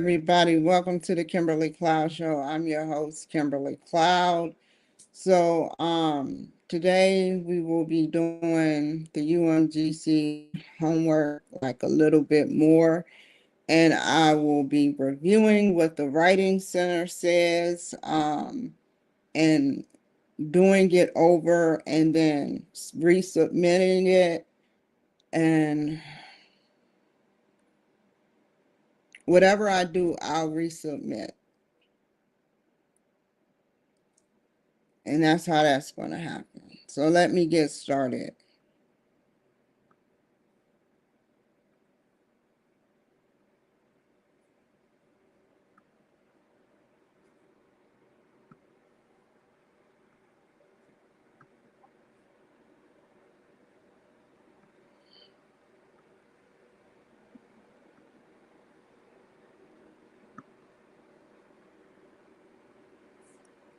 everybody. Welcome to the Kimberly Cloud Show. I'm your host, Kimberly Cloud. So, today we will be doing the UMGC homework like a little bit more, and I will be reviewing what the Writing Center says, and doing it over and then resubmitting it, and whatever I do, I'll resubmit. And that's how that's going to happen. So let me get started.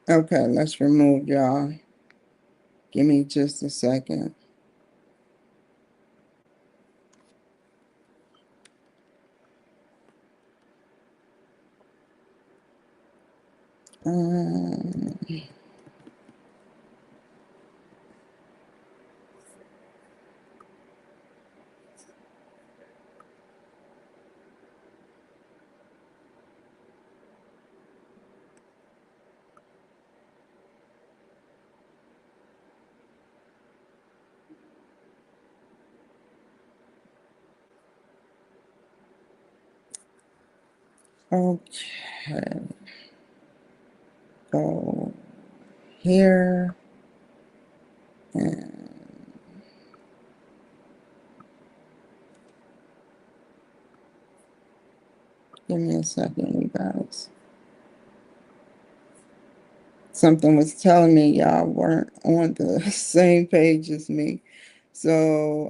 Okay, let's remove y'all. Give me just a second. Um, okay, go here and give me a second, you guys. Something was telling me y'all weren't on the same page as me. So,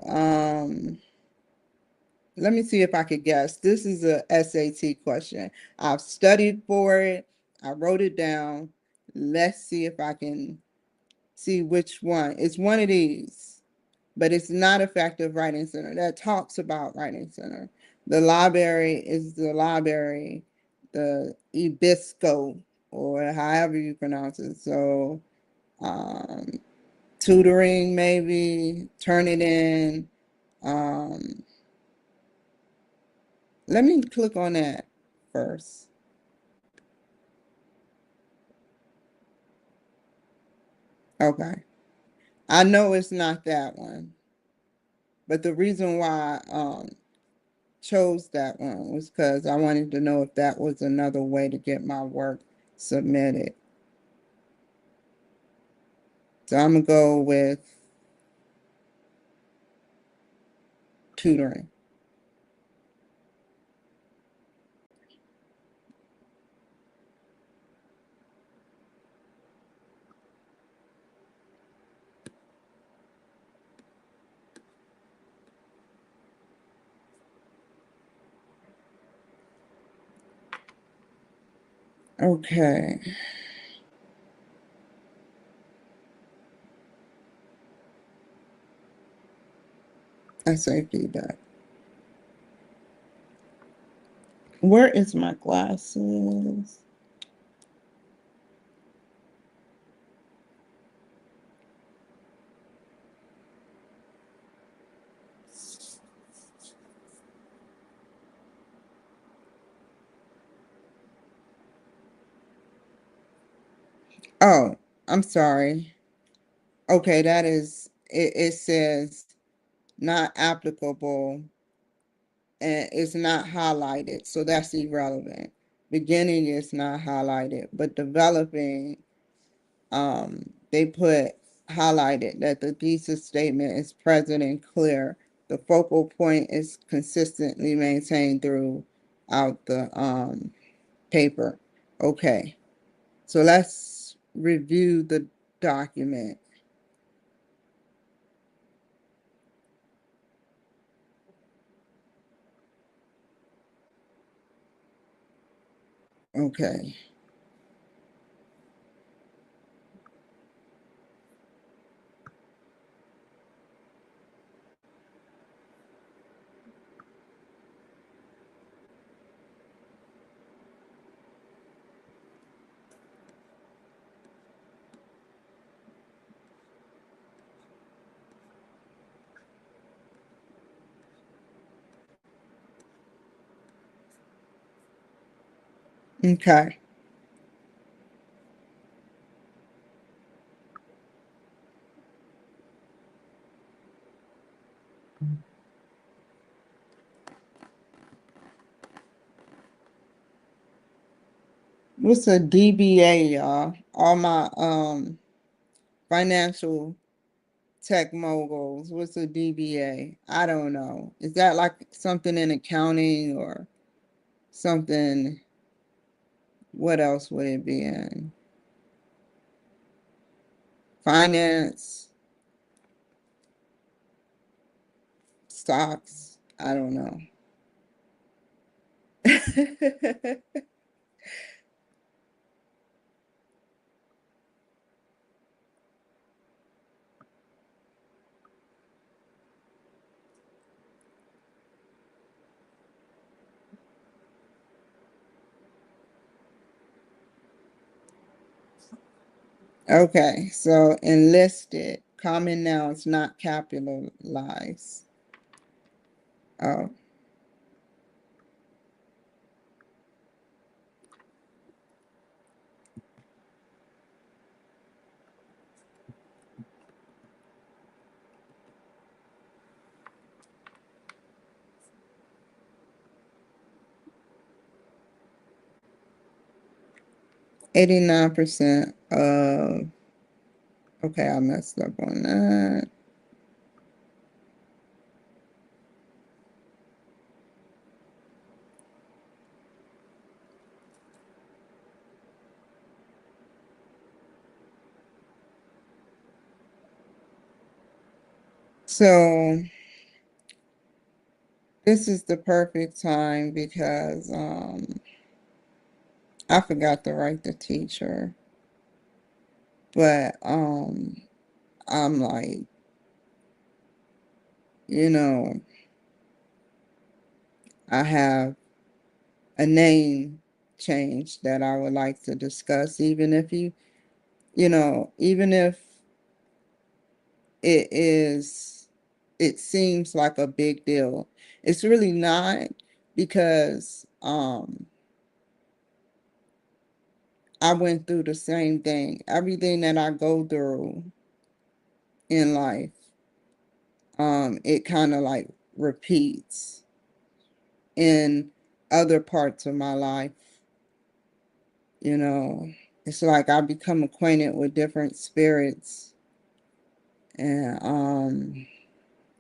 let me see if I could guess. This is a SAT question. I've studied for it. I wrote it down. Let's see if I can see which one. It's one of these, but it's not effective writing center. That talks about writing center. The library is the library, the Ibisco, or however you pronounce it. So, um, tutoring, maybe, turn it in. Um, Let me click on that first. Okay. I know it's not that one, but the reason why I chose that one was because I wanted to know if that was another way to get my work submitted. So I'm gonna go with tutoring. Okay. I say feedback. Where is my glasses? Oh, I'm sorry. Okay, that is it, it says not applicable and it's not highlighted, so that's irrelevant. Beginning is not highlighted, but developing, they put highlighted that the thesis statement is present and clear. The focal point is consistently maintained throughout the paper. Okay, so let's review the document. Okay. Okay. What's a DBA, y'all? All my financial tech moguls. What's a DBA? I don't know. Is that like something in accounting or something? What else would it be in? Finance, stocks. I don't know. Okay, so enlisted, common nouns not capitalized. Oh, 89% of, okay, I messed up on that. So this is the perfect time because I forgot to write the teacher, but I'm like, you know, I have a name change that I would like to discuss, even if even if it is, it seems like a big deal. It's really not because I went through the same thing. Everything that I go through in life, it kind of like repeats in other parts of my life. You know, it's like I become acquainted with different spirits, and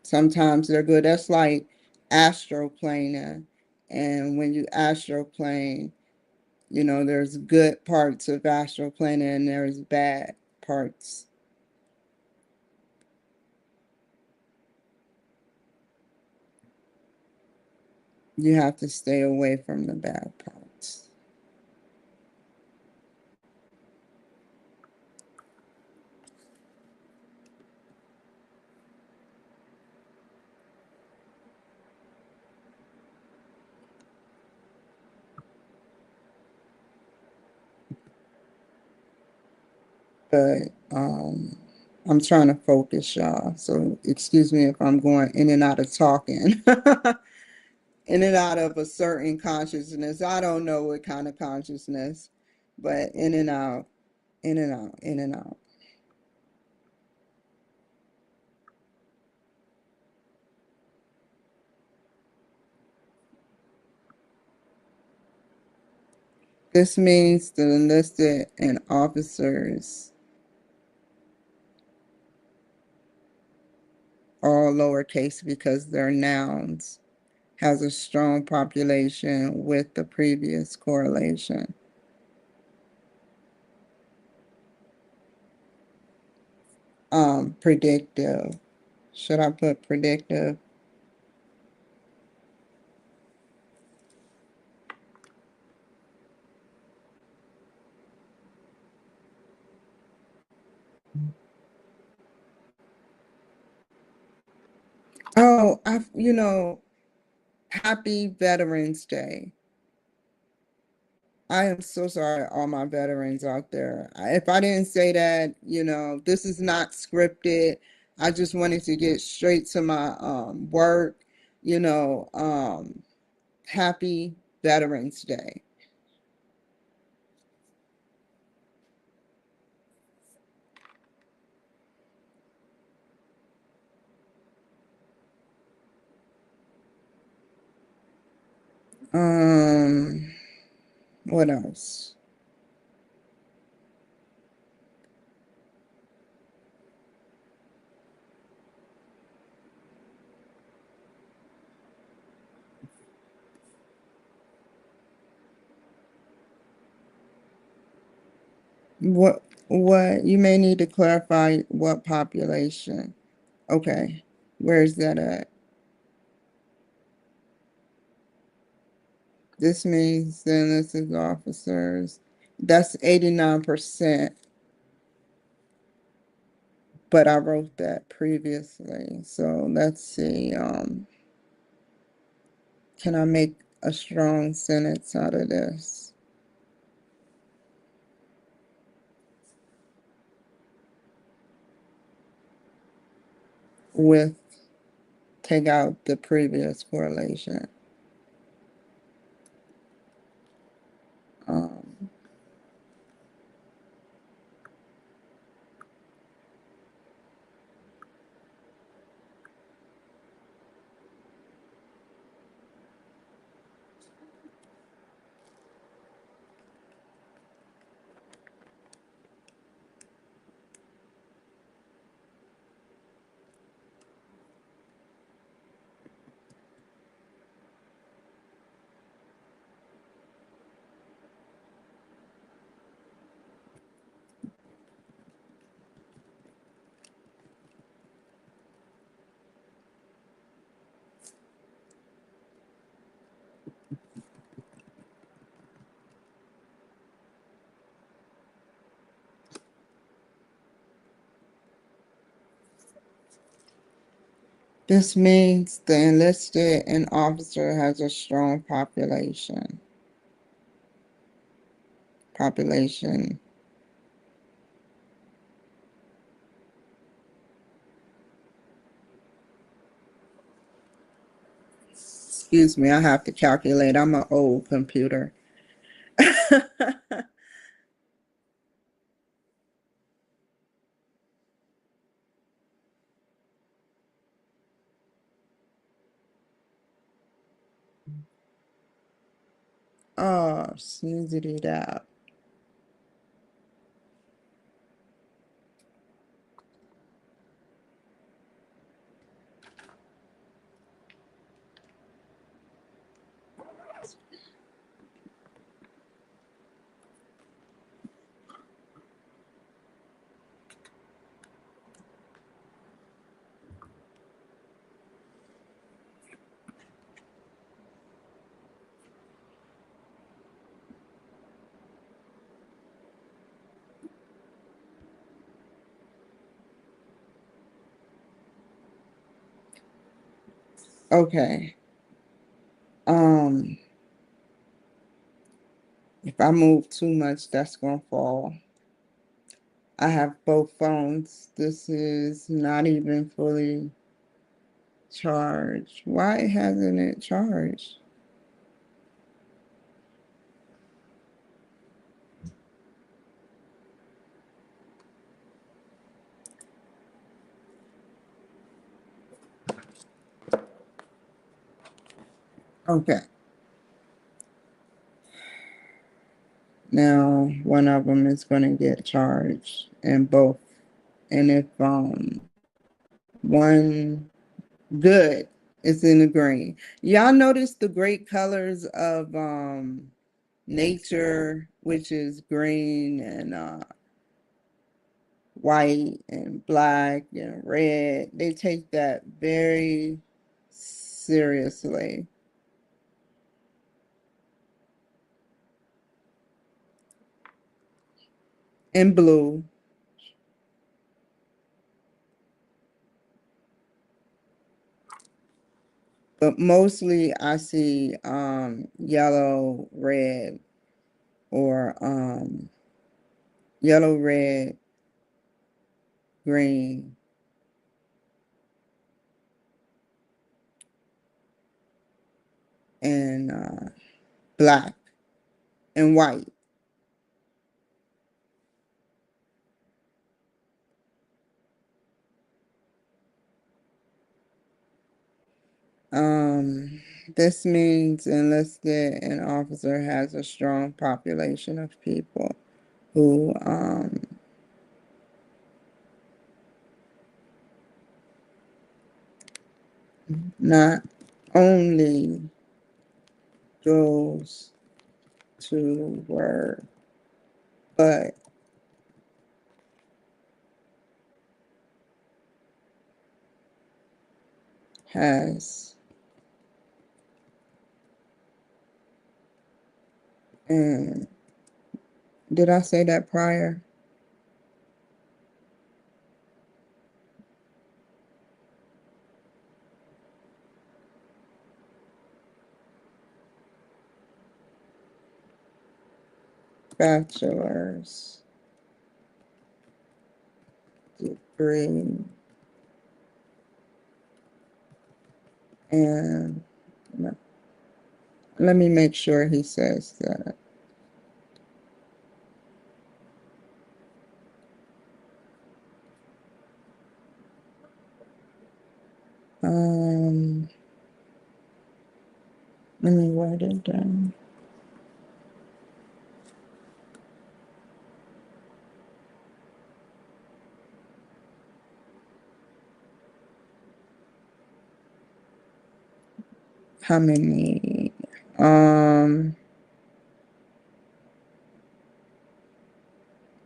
sometimes they're good. That's like astroplaning, and when you astroplane, there's good parts of astroplaning and there's bad parts. You have to stay away from the bad parts. But I'm trying to focus, y'all. So excuse me if I'm going in and out of talking, in and out of a certain consciousness. I don't know what kind of consciousness, but in and out, in and out, in and out. This means the enlisted and officers, all lowercase because they're nouns, has a strong population with the previous correlation. Predictive. Should I put predictive? Oh, happy Veterans Day. I am so sorry, all my veterans out there. If I didn't say that, this is not scripted. I just wanted to get straight to my work. You know, happy Veterans Day. Um, what else? What you may need to clarify what population. Okay. Where's that at? This means the enlisted officers. That's 89%, but I wrote that previously. So let's see. Can I make a strong sentence out of this with take out the previous correlation? Um, this means the enlisted and officer has a strong population. Excuse me, I have to calculate. I'm an old computer. Oh, sneezed it out. Okay. Um, if I move too much, that's gonna fall. I have both phones. This is not even fully charged. Why hasn't it charged? Okay. Now one of them is gonna get charged and both. And if one good is in the green. Y'all notice the great colors of nature, which is green and white and black and red. They take that very seriously. And blue, but mostly I see yellow, red, or yellow, red, green, and black and white. This means enlisted an officer has a strong population of people who not only goes to work, but has, and did I say that prior? Bachelor's degree, and let me make sure he says that. Um, Let me write it down. How many?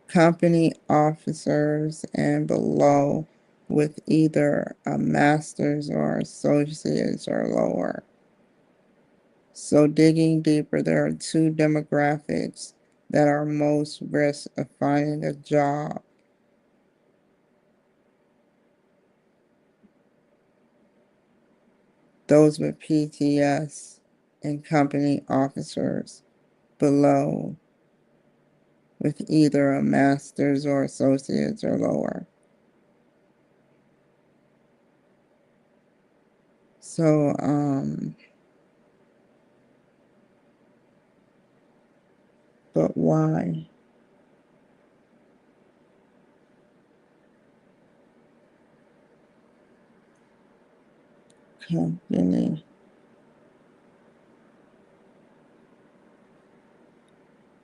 Company officers and below with either a master's or associates or lower. So digging deeper, there are two demographics that are most risk of finding a job. Those with PTS and company officers below with either a master's or associates or lower. So, but why company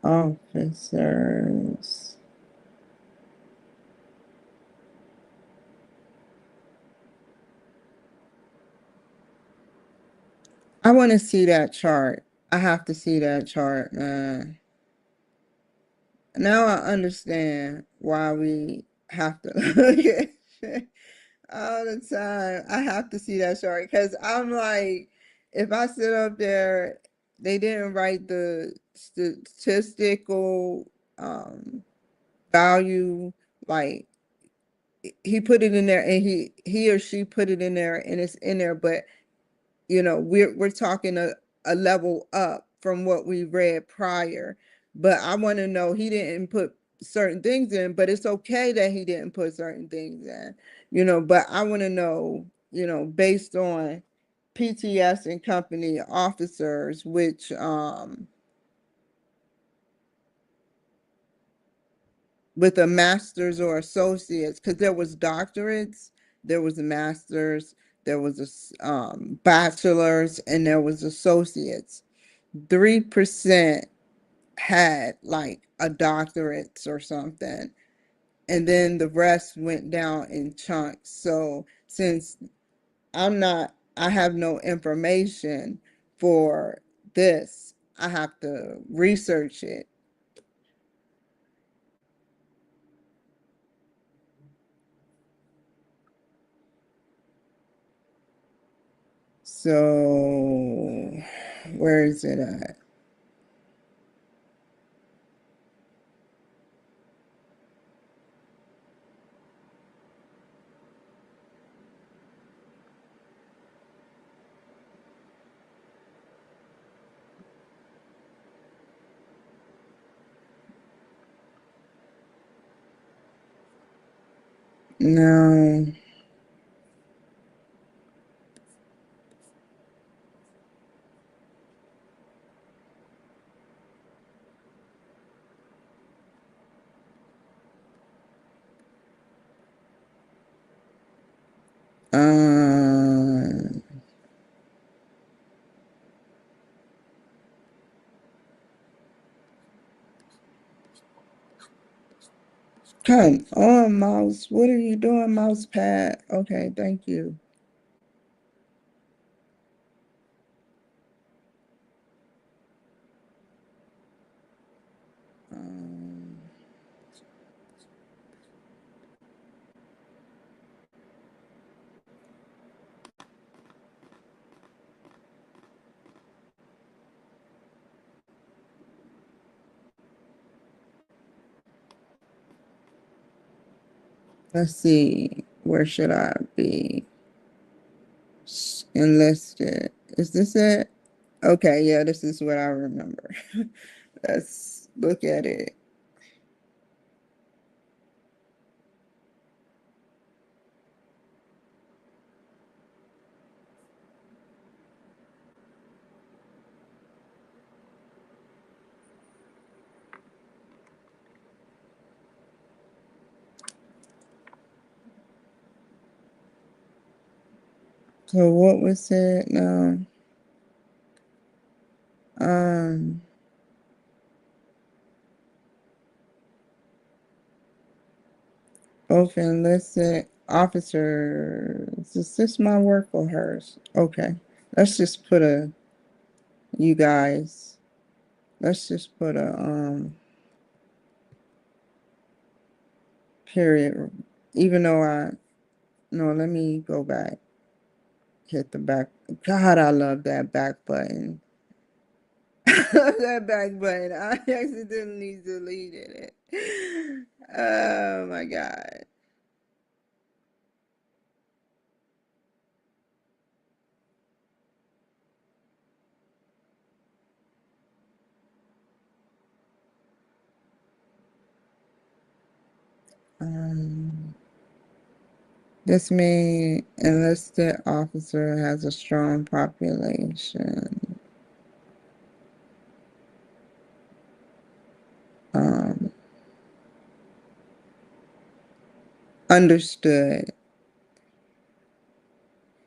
officers? I want to see that chart. I have to see that chart, man. Now I understand why we have to look at shit all the time. I have to see that chart because I'm like, if I sit up there, they didn't write the statistical value. Like he put it in there, and he or she put it in there, and it's in there, but we're talking a level up from what we read prior. But I want to know, he didn't put certain things in, but it's okay that he didn't put certain things in, but I want to know, based on PTS and company officers, which with a master's or associates, because there was doctorates, there was a master's, there was a bachelor's, and there was associates. 3% had like a doctorate or something, and then the rest went down in chunks. So since I have no information for this, I have to research it. So where is it at? No. Um, Come on, mouse. What are you doing, mouse pad? Okay, thank you. Um, let's see. Where should I be? Enlisted. Is this it? Okay, yeah, this is what I remember. Let's look at it. So what was it now? Um, both enlisted officers. Is this my work or hers? Okay. Let's just put a you guys. Let's just put a period. Even though I no, let me go back. Hit the back. God, I love that back button. That back button. I accidentally deleted it. Oh my God. Um, this may enlisted officer has a strong population. Um, understood.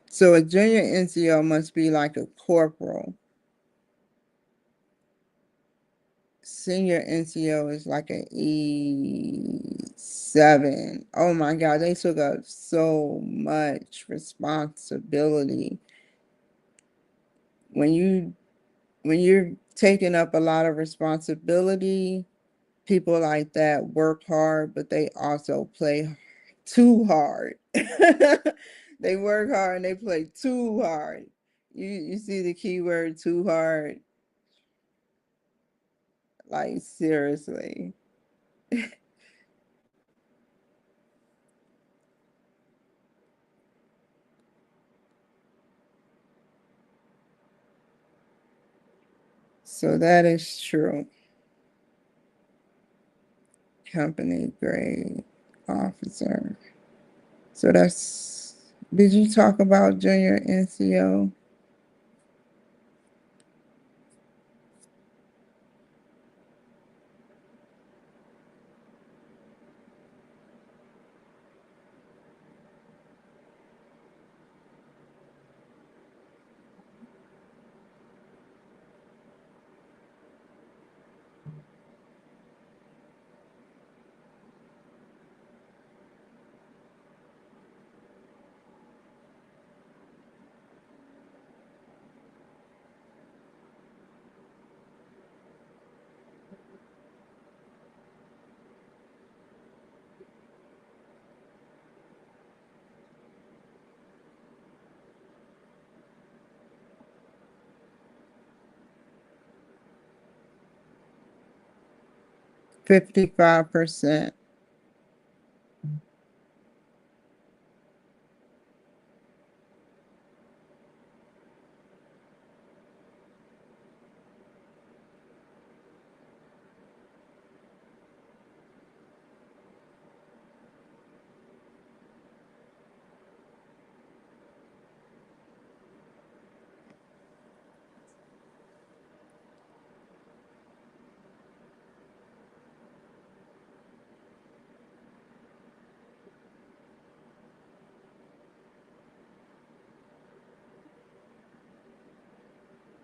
So a junior NCO must be like a corporal. Senior NCO is like an E7. Oh my God, they took up so much responsibility. When you when you're taking up a lot of responsibility, people like that work hard, but they also play too hard. They work hard and they play too hard. You see the keyword too hard, like seriously. So that is true. Company grade officer. So that's, did you talk about junior NCO? 55%.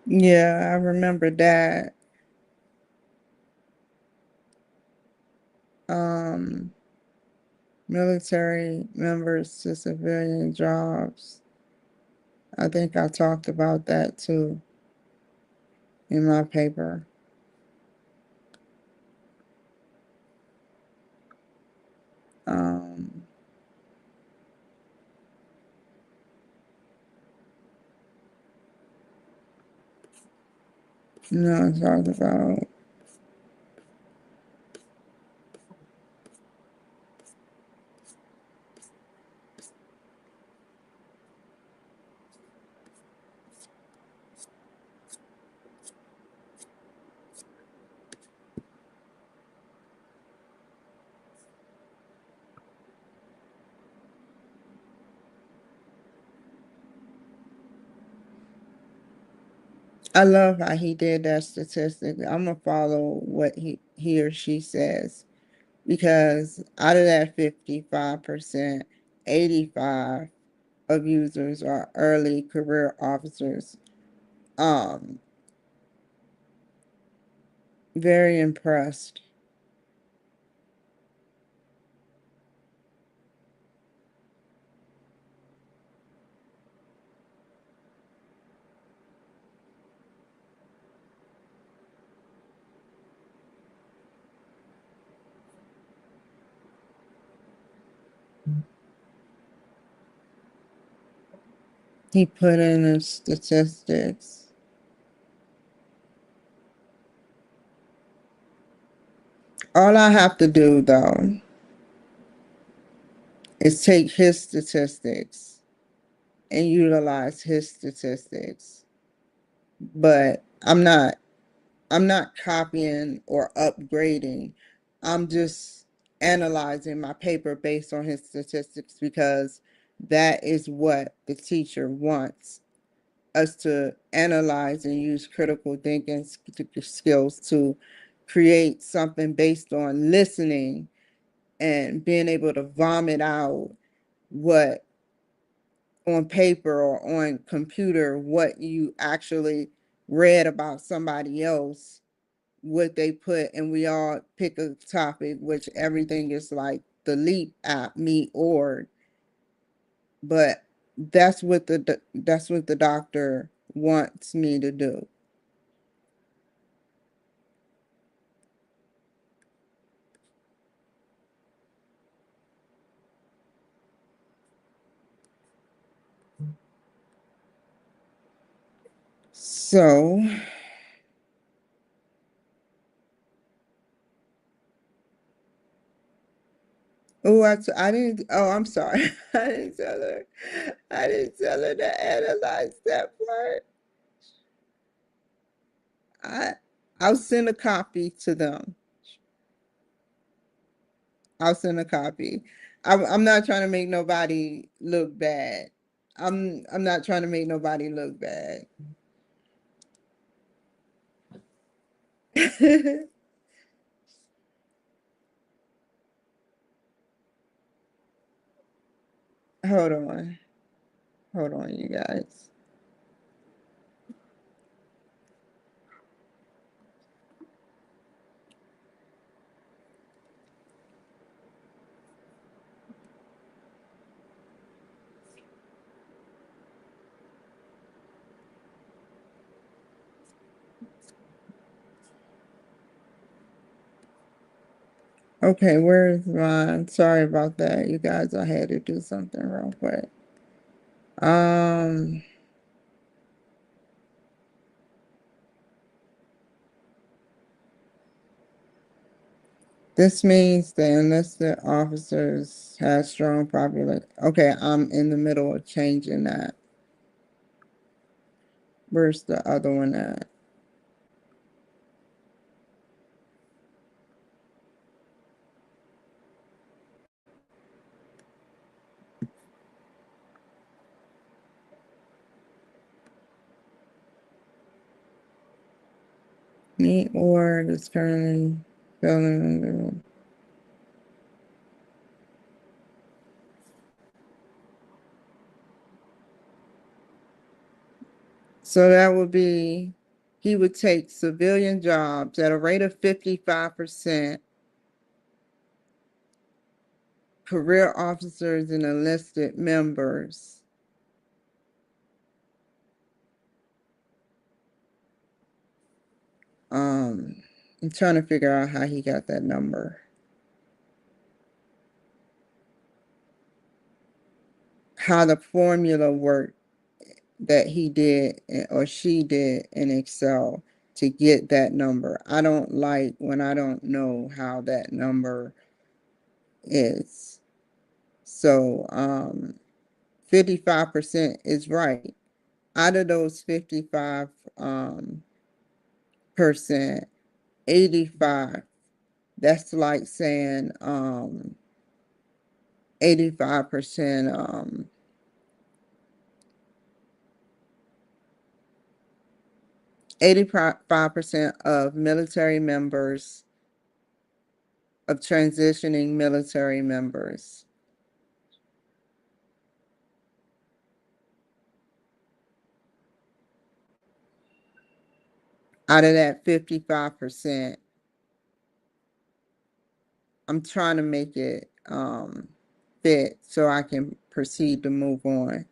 Yeah, I remember that. Um, military members to civilian jobs. I think I talked about that too in my paper. Um, I talked about I love how he did that statistic. I'm gonna follow what he or she says because out of that 55%, 85 of users are early career officers. Um, very impressed. He put in the statistics. All I have to do though is take his statistics and utilize his statistics. But I'm not copying or upgrading. I'm just analyzing my paper based on his statistics because that is what the teacher wants us to analyze and use critical thinking skills to create something based on listening and being able to vomit out what on paper or on computer what you actually read about somebody else, what they put, and we all pick a topic, which everything is like the leap app, me or, but that's what the doctor wants me to do. So, I didn't. Oh, I'm sorry. I didn't tell her. I didn't tell her to analyze that part. I I'll send a copy to them. I'll send a copy. I'm not trying to make nobody look bad. I'm not trying to make nobody look bad. Hold on. Hold on, you guys. Okay, where's mine? Sorry about that, you guys. I had to do something real quick. Um, this means the enlisted officers have strong population. Okay, I'm in the middle of changing that. Where's the other one at? Meat ward is currently filling. So that would be, he would take civilian jobs at a rate of 55% career officers and enlisted members. I'm trying to figure out how he got that number. How the formula worked that he did or she did in Excel to get that number. I don't like when I don't know how that number is. So 55% is right. Out of those 55 percent, 85, that's like saying 85% 85% of military members, of transitioning military members. Out of that 55%, I'm trying to make it fit so I can proceed to move on.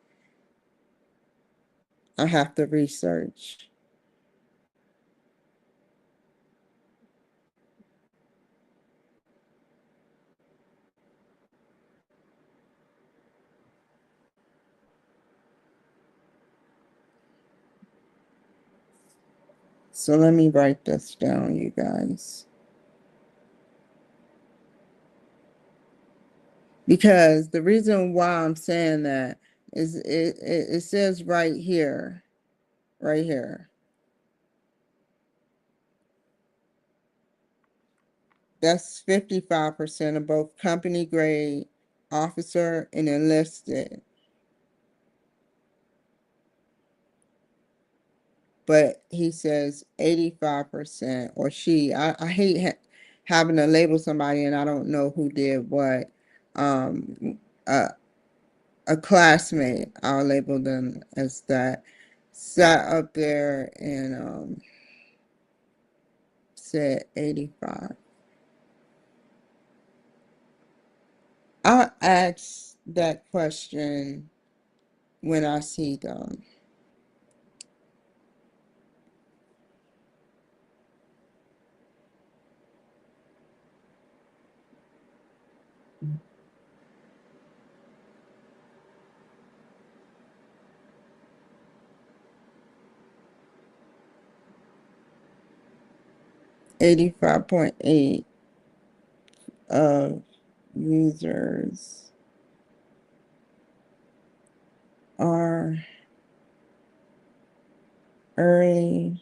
I have to research. So let me write this down, you guys. Because the reason why I'm saying that is it says right here, right here. That's 55% of both company grade, officer, and enlisted. But he says 85%, or she. I hate having to label somebody and I don't know who did what. Um, a, a classmate, I'll label them as that, sat up there and said 85. I'll ask that question when I see them. $85.8 of users are early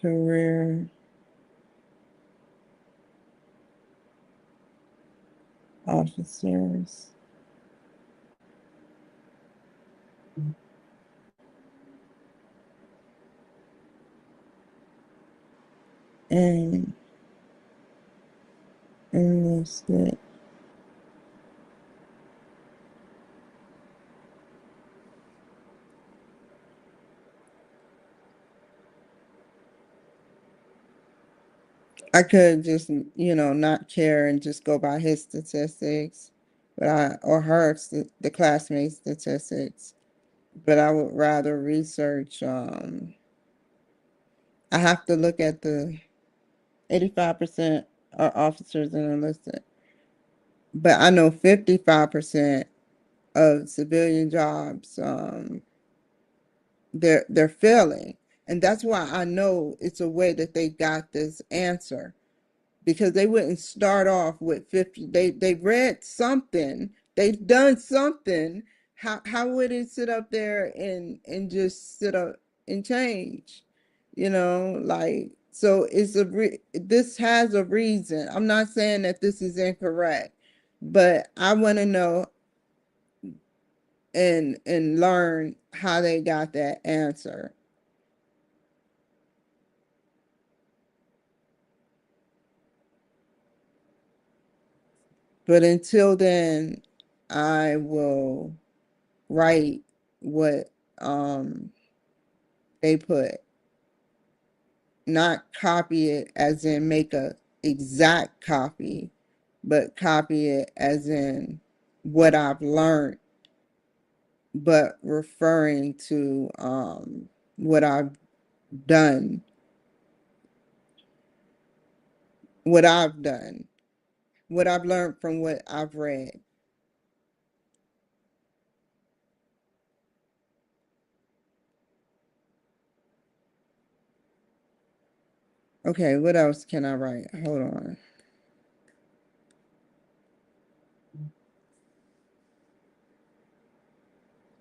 career officers and enlisted. I could just, not care and just go by his statistics, or her, the classmate statistics. But I would rather research. I have to look at the 85% are officers and enlisted, but I know 55% of civilian jobs, they're failing, and that's why I know it's a way that they got this answer, because they wouldn't start off with 50. They read something, they've done something. How would it sit up there and just sit up and change? Like, so this has a reason. I'm not saying that this is incorrect, but I want to know and learn how they got that answer. But until then, I will write what they put, not copy it as in make a exact copy, but copy it as in what I've learned, but referring to what I've done, what I've done, what I've learned from what I've read. Okay, what else can I write? Hold on.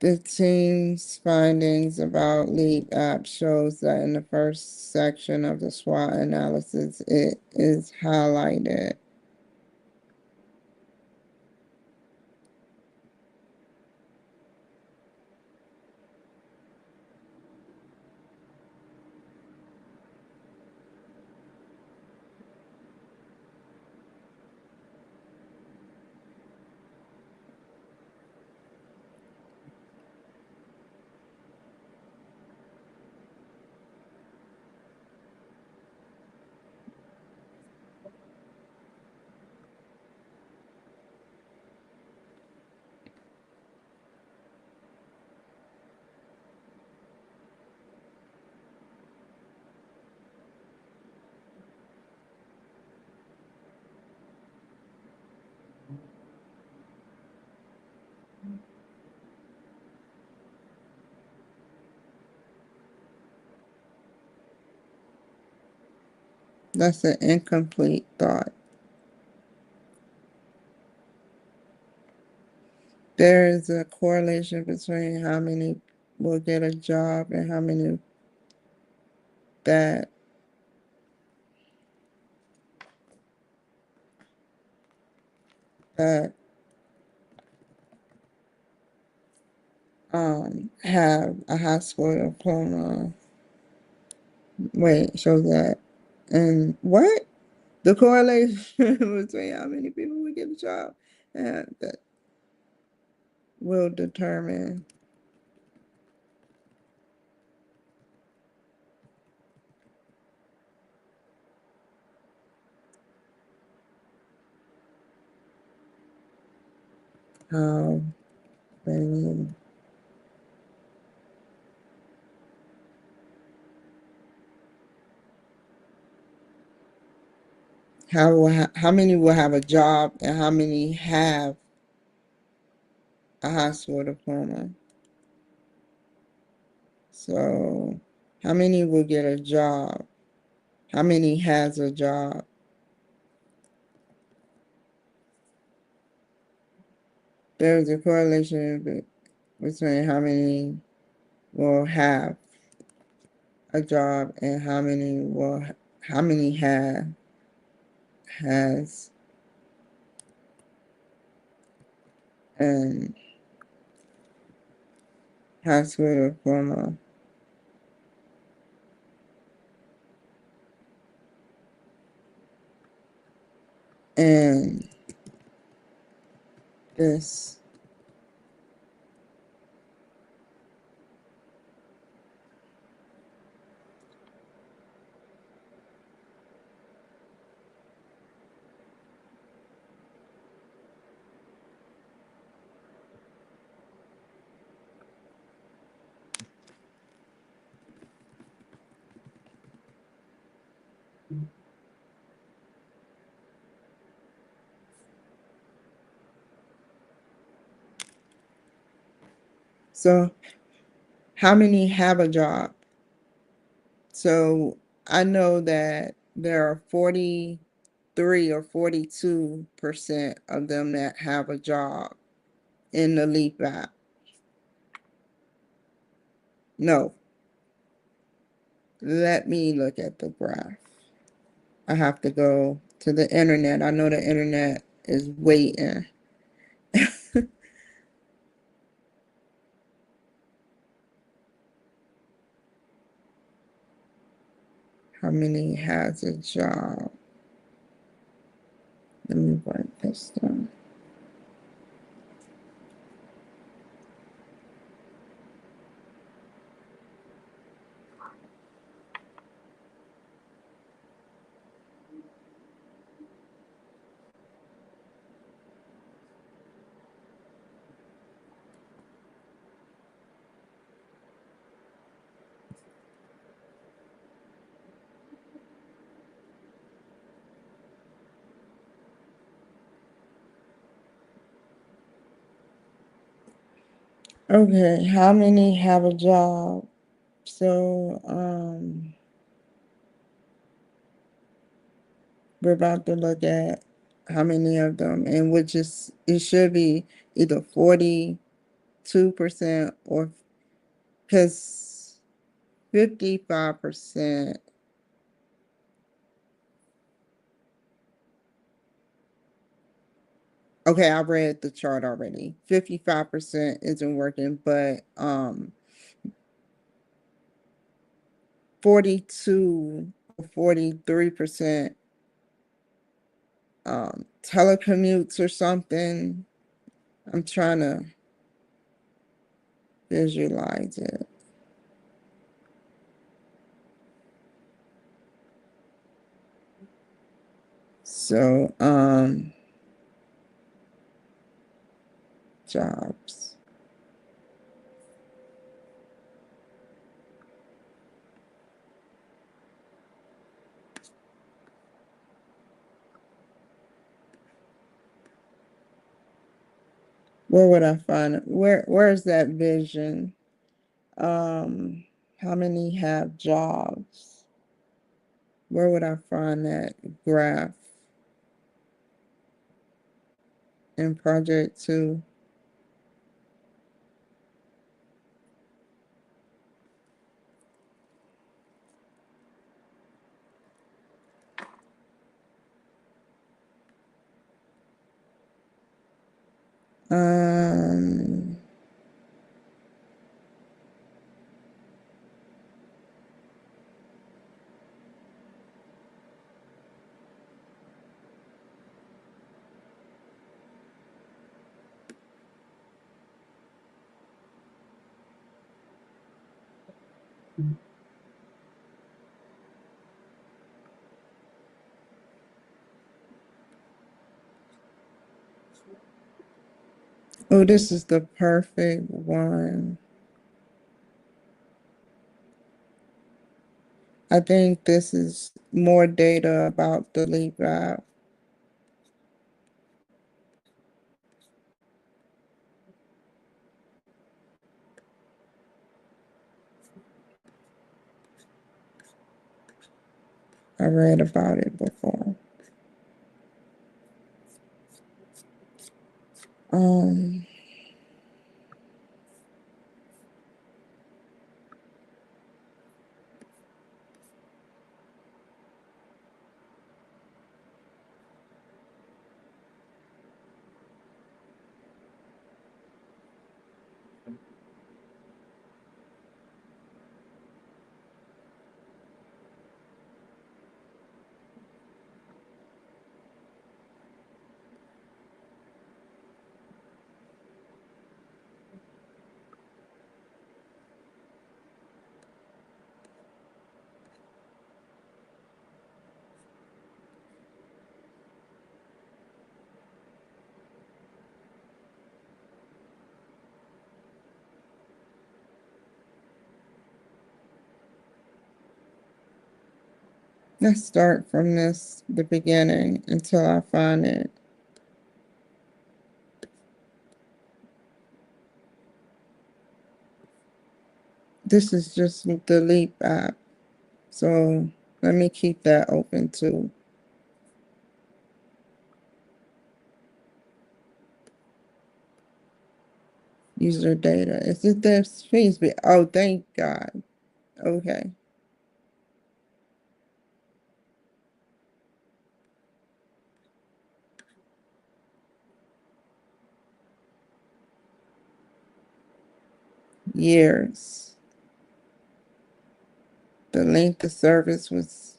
The team's findings about LEAP app shows that in the first section of the SWOT analysis, it is highlighted. That's an incomplete thought. There is a correlation between how many will get a job and how many that that have a high school diploma. Wait, shows that. And what? The correlation between how many people will get a job and that will determine how many how many will have a job and how many have a high school diploma. So how many will get a job? How many has a job? There's a correlation between how many will have a job and how many have has an high school diploma. And this so how many have a job? So I know that there are 43 or 42% of them that have a job in the Leap app. No, let me look at the graph. I have to go to the internet. I know the internet is waiting. How many has a job? Let me write this down. Okay, how many have a job? So, we're about to look at how many of them, and which is, it should be either 42% or, because 55%. Okay, I read the chart already. 55% isn't working, but 42 or 43% telecommutes or something. I'm trying to visualize it. So, jobs. Where would I find it? Where's that vision? How many have jobs? Where would I find that graph in project two? Um, oh, this is the perfect one. I think this is more data about the Leap app. I read about it before. Um, let's start from the beginning until I find it. This is just the Leap app. So let me keep that open too. User data. Is it this? Please be. Oh, thank God. Okay. Years. The length of service was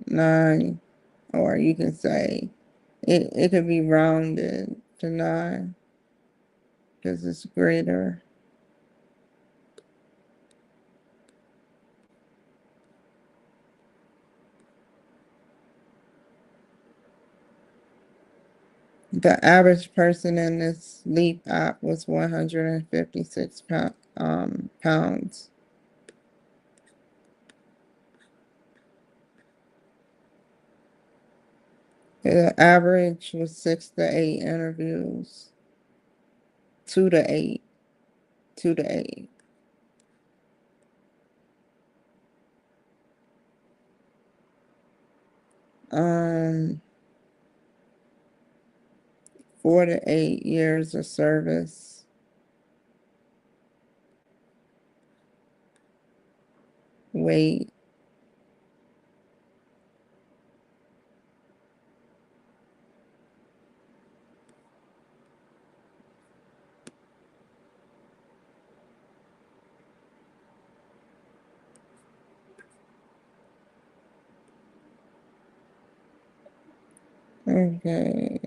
9, or you can say it could be rounded to 9 because it's greater. The average person in this Leap app was 156 pounds. The average was 6 to 8 interviews, 2 to 8. 2 to 8. Um, 4 to 8 years of service. Wait. Okay.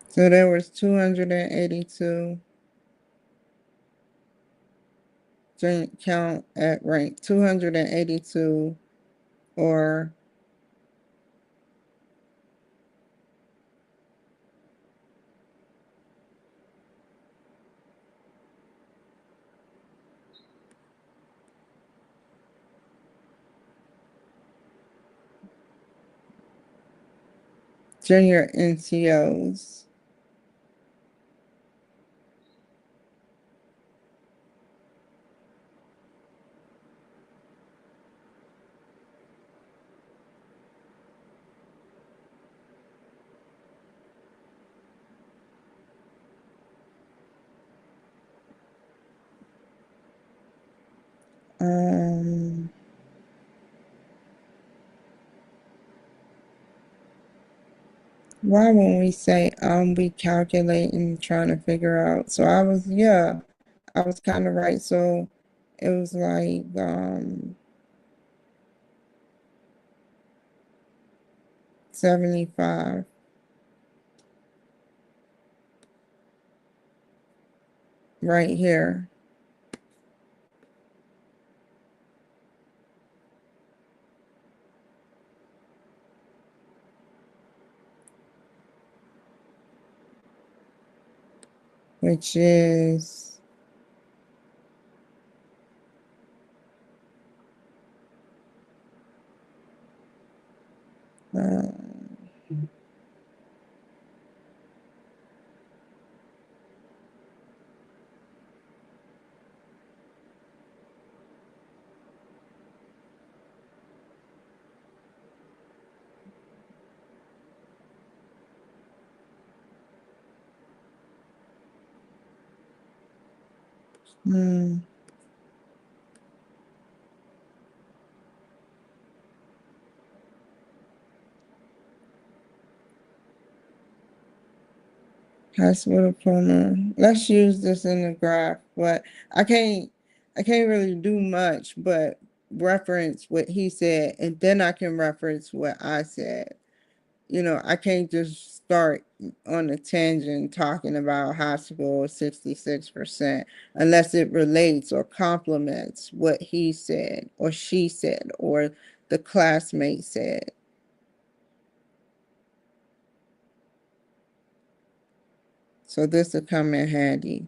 So there was 282. Count at rank 282 or junior NCOs. Um, why when we say we calculating trying to figure out? So I was kind of right. So it was like 75 right here. Which is uh, hmm, hospital diploma. Let's use this in the graph, but I can't I can't really do much but reference what he said and then I can reference what I said. I can't just start on a tangent talking about hospital 66% unless it relates or complements what he said or she said or the classmate said. So this will come in handy.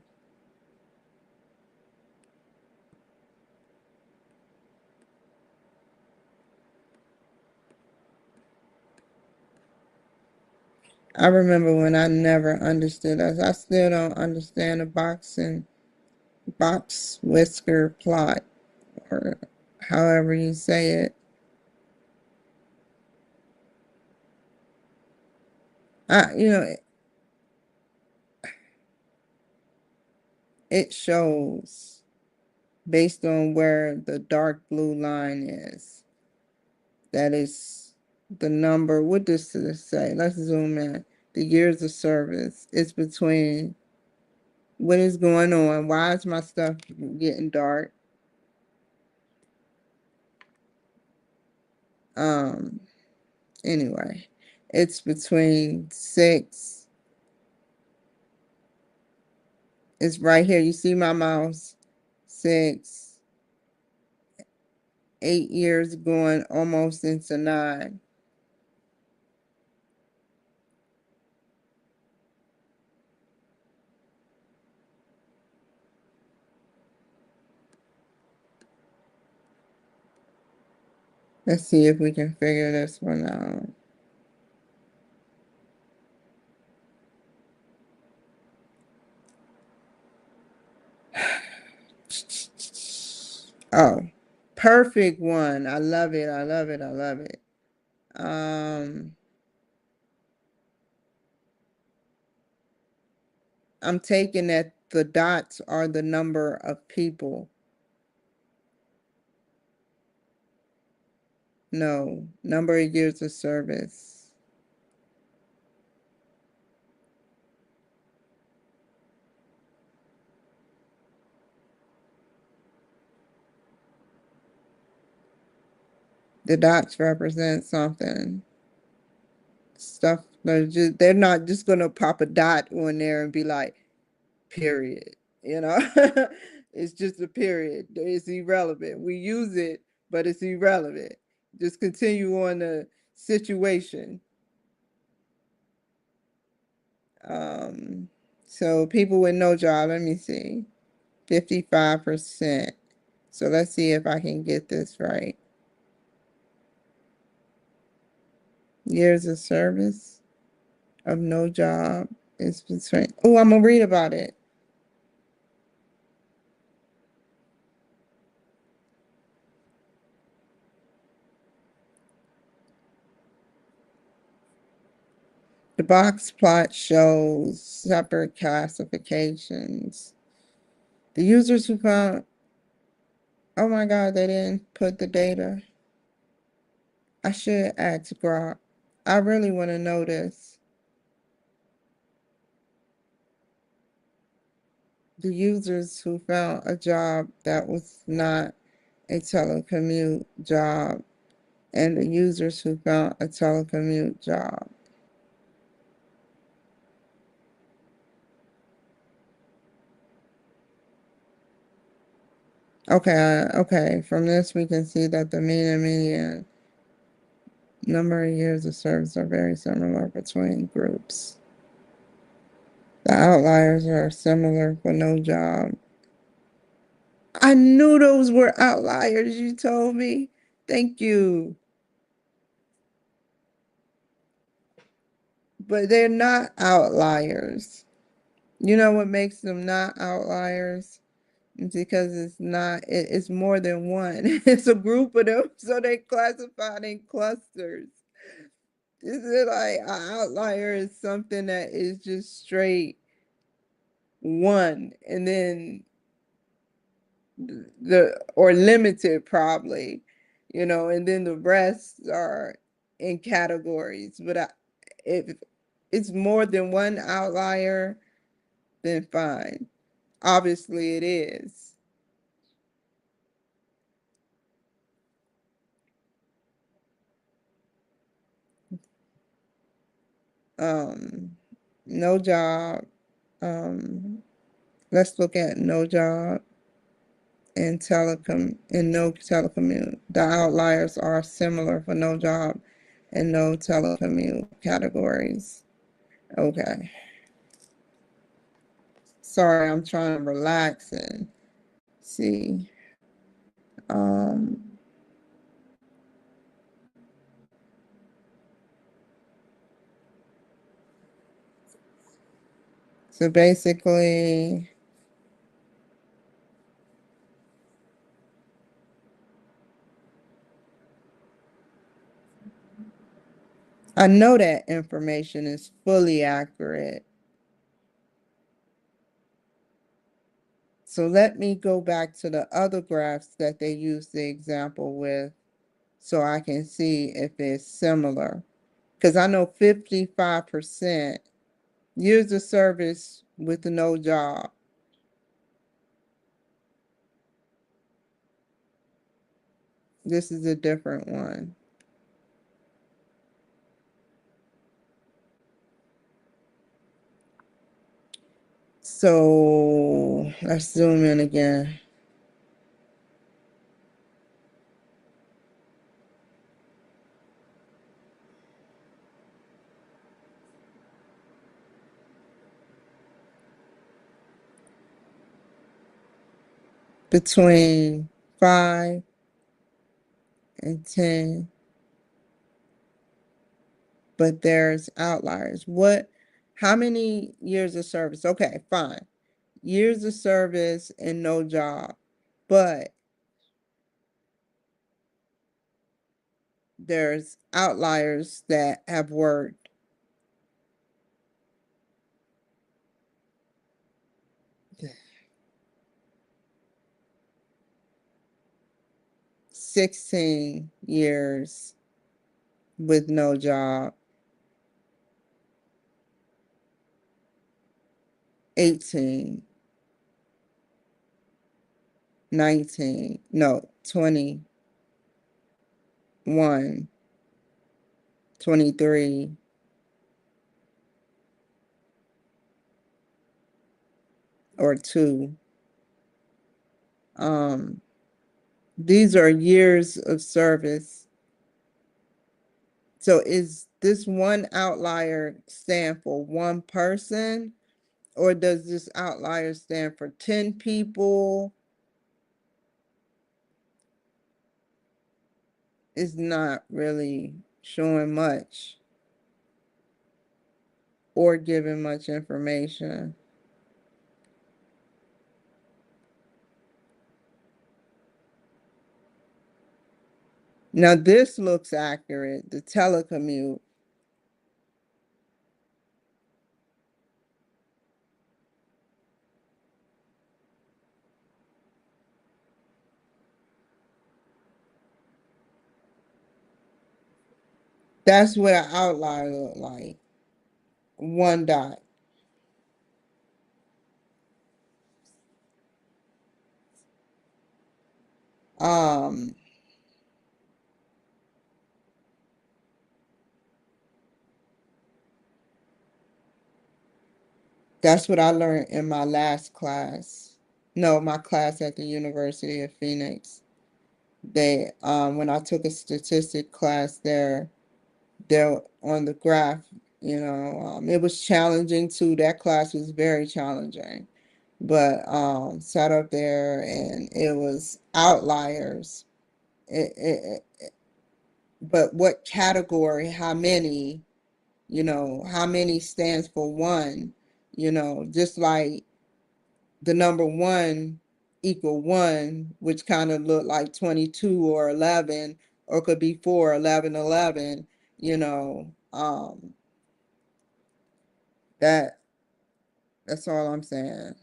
I remember when I never understood us. I still don't understand a box whisker plot or however you say it. I, you know, it shows based on where the dark blue line is. That is the number. What does this say? Let's zoom in. The years of service. It's between what is going on. Why is my stuff getting dark? Um, anyway, it's between six. It's right here. You see my mouse? 6, 8 years going almost into 9. Let's see if we can figure this one out. Oh, perfect one. I love it. I love it. I love it. I'm taking that the dots are the number of people. No, number of years of service. The dots represent something. Stuff they're not just gonna pop a dot on there and be like, period. You know, it's just a period. It's irrelevant. We use it, but it's irrelevant. Just continue on the situation. Um, so people with no job, let me see, 55%. So let's see if I can get this right. Years of service of no job is between, oh, I'm gonna read about it. The box plot shows separate classifications. The users who found, oh my God, they didn't put the data. I should ask Grok. I really want to know this. The users who found a job that was not a telecommute job and the users who found a telecommute job. Okay, okay. From this, we can see that the mean and median number of years of service are very similar between groups. The outliers are similar for no job. I knew those were outliers, you told me. Thank you. But they're not outliers. You know what makes them not outliers? It's because it's more than one. It's a group of them, so they classified in clusters. Is it like an outlier is something that is just straight one, and then or limited probably, and then the rest are in categories. But if it's more than one outlier, then fine. Obviously, it is. Um, no job. Um, let's look at no job and no telecommute. The outliers are similar for no job and no telecommute categories. Okay. Sorry, I'm trying to relax and see. Um, so basically, I know that information is fully accurate. So let me go back to the other graphs that they used the example with so I can see if it's similar. Because I know 55% years of service with no job. This is a different one. So let's zoom in again. Between 5 and 10, but there's outliers. How many years of service? Okay, fine. Years of service and no job, but there's outliers that have worked 16 years with no job, 18, 19, no, 21, 23, or 2. Um, these are years of service. So is this one outlier stand for one person, or does this outlier stand for 10 people? It's not really showing much or giving much information. Now this looks accurate, the telecommute. That's what an outlier look like. One dot. Um, that's what I learned in my last class. No, my class at the University of Phoenix. They when I took a statistic class there on the graph, it was challenging too. That class was very challenging. But sat up there and it was outliers. It, but what category, how many, how many stands for one, just like the number one equal one, which kind of looked like 22 or 11, or could be 4, 11, 11, you know, that that's all I'm saying.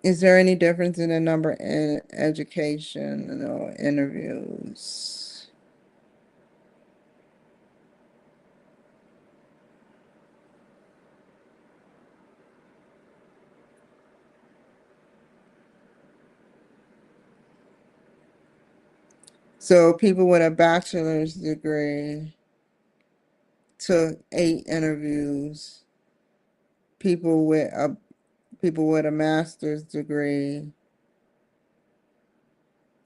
Is there any difference in the number in education, interviews? So people with a bachelor's degree took 8 interviews. People with a people with a master's degree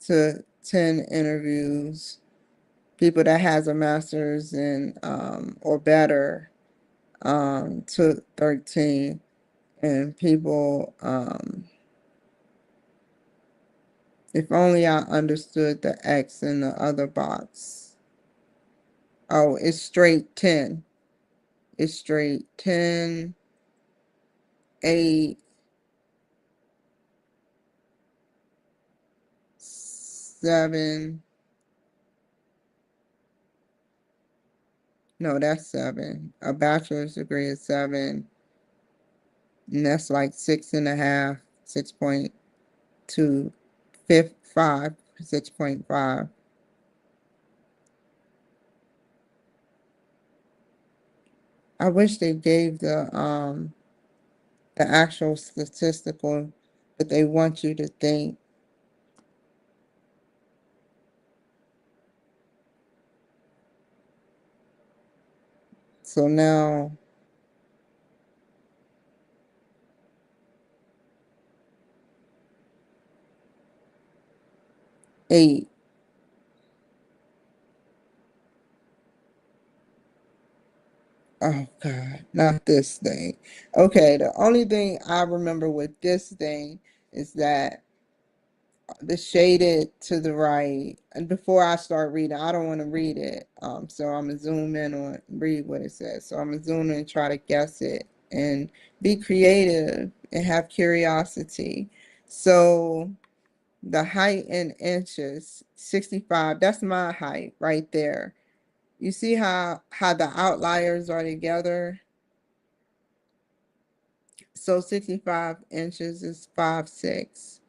took 10 interviews. People that has a master's in or better took 13, and people if only I understood the X in the other box. Oh, it's straight 10. It's straight 10, 8, 7. No, that's 7. A bachelor's degree is 7. And that's like 6.5, 6.2, 5, 6.5. I wish they gave the actual statistical, but they want you to think. So now 8. Oh God, not this thing. Okay, the only thing I remember with this thing is that the shaded to the right. And before I start reading, I don't want to read it. So I'm gonna zoom in on read what it says. So I'm gonna zoom in and try to guess it and be creative and have curiosity. So the height in inches, 65. That's my height right there. You see how the outliers are together? So 65 inches is 5'6".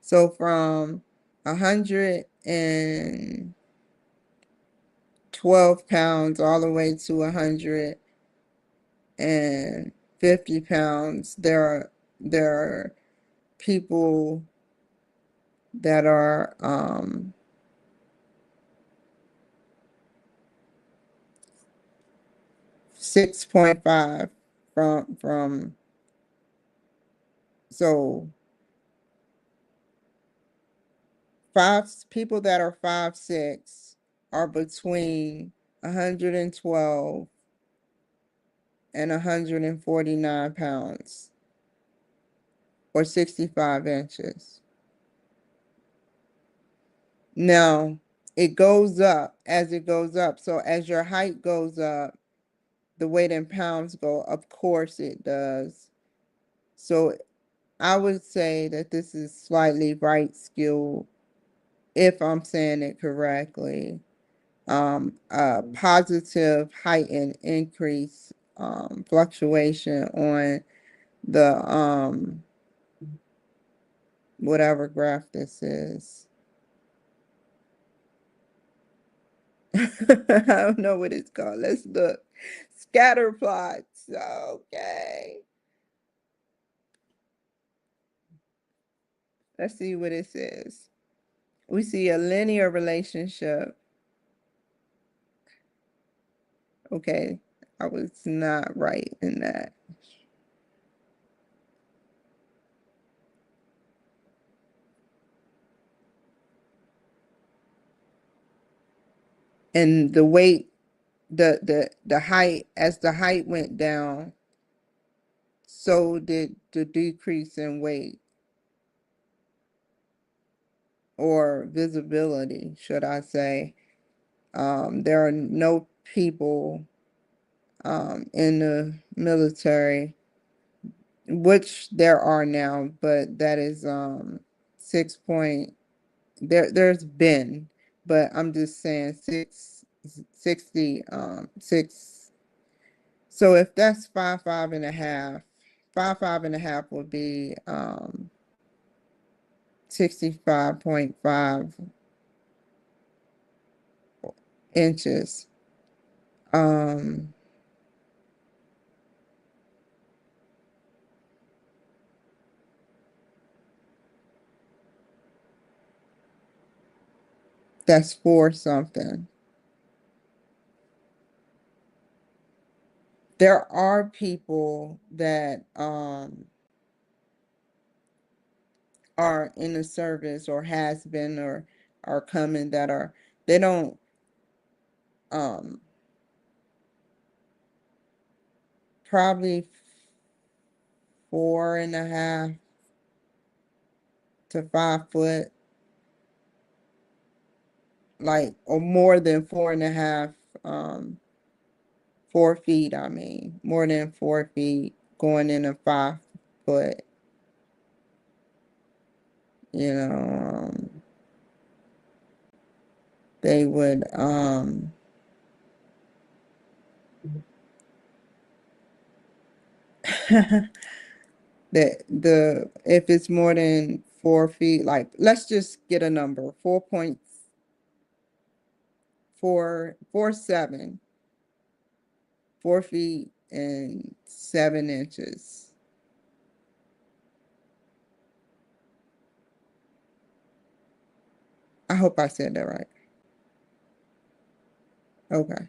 So from 112 pounds all the way to 150 pounds, there are people that are 6.5 from so five people that are 5'6" are between 112 and 149 pounds or 65 inches. Now, it goes up as it goes up. So as your height goes up, the weight in pounds go, of course it does. So I would say that this is slightly right skewed, if I'm saying it correctly. Positive height and increase fluctuation on the whatever graph this is. I don't know what it's called. Let's look. Scatter plots. Okay. Let's see what it says. We see a linear relationship. Okay. I was not right in that. And the weight, the height, as the height went down, so did the decrease in weight or visibility, should I say. There are no people in the military, which there are now, but that is 6 point there's been, but I'm just saying 60 6. So if that's five and a half, five and a half would be 65.5 inches. Um that's for something. There are people that are in the service or has been or are coming that are they don't um probably 4.5 to 5 foot, like, or more than 4.5, 4 feet, I mean, more than 4 feet going in a 5 foot, you know, they would the if it's more than 4 feet, like let's just get a number, 4.447, 4 feet and 7 inches. I hope I said that right. Okay.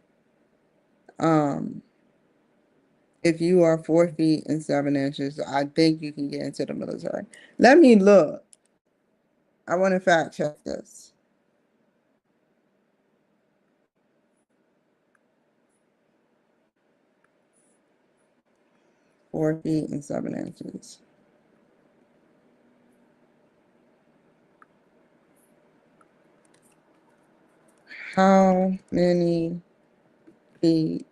Um, if you are 4 feet and 7 inches, I think you can get into the military. Let me look. I want to fact check this. 4 feet and 7 inches. How many feet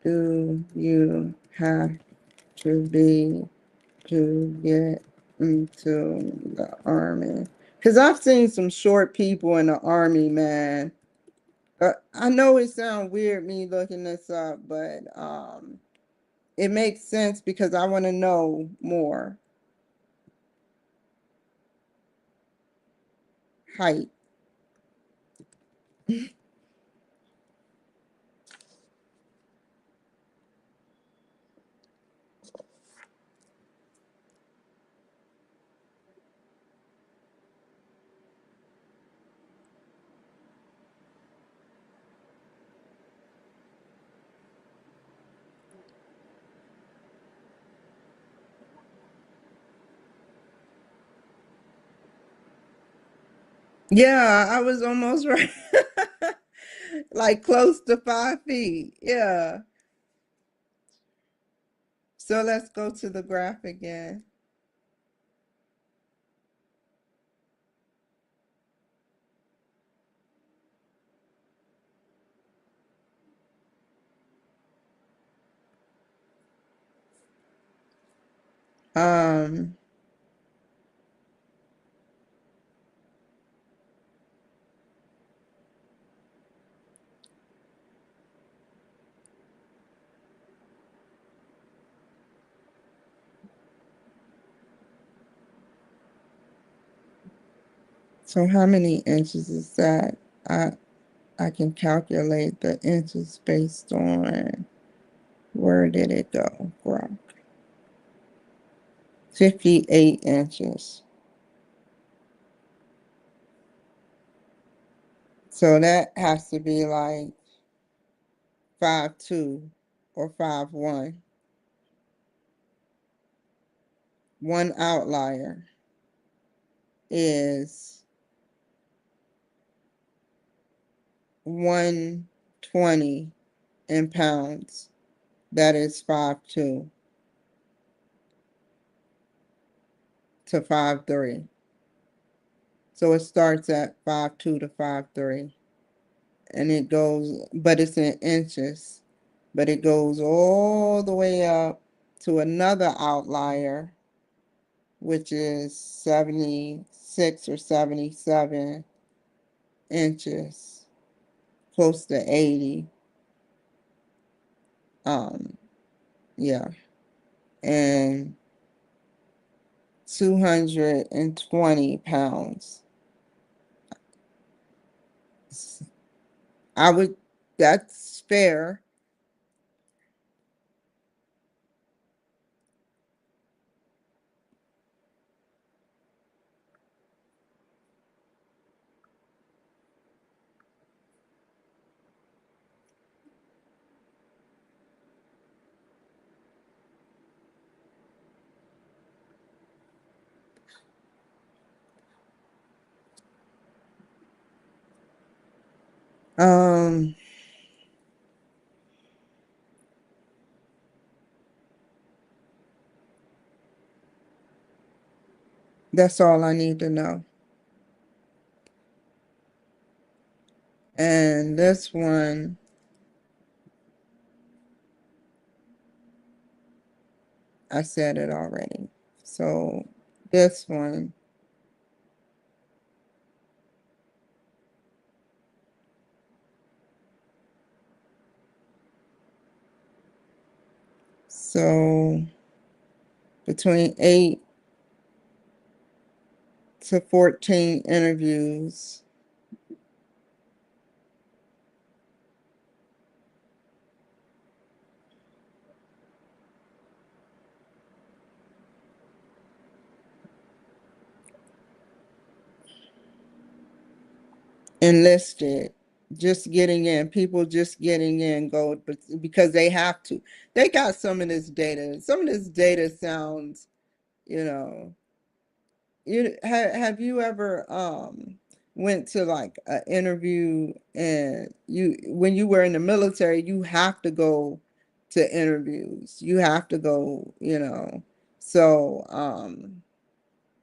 do you have to be to get into the army? Because I've seen some short people in the army, man. I know it sounds weird me looking this up, but it makes sense because I want to know more. Height. Yeah, I was almost right. Like close to 5 feet. Yeah. So let's go to the graph again. Um, so how many inches is that? I I can calculate the inches based on where did it go from? 58 inches. So that has to be like 5'2" or 5'1". One outlier is 120 in pounds. That is 5'2" to 5'3". So it starts at 5'2" to 5'3", and it goes, but it's in inches, but it goes all the way up to another outlier, which is 76 or 77 inches, close to 80. Um, yeah, and 220 pounds. I would, that's fair. Um, that's all I need to know. And this one, I said it already. So this one, so between 8 to 14 interviews. Enlisted, just getting in, people just getting in go, but because they have to. They got some of this data. Some of this data sounds, you know, have you ever went to like an interview and you when you were in the military, you have to go to interviews. You have to go, so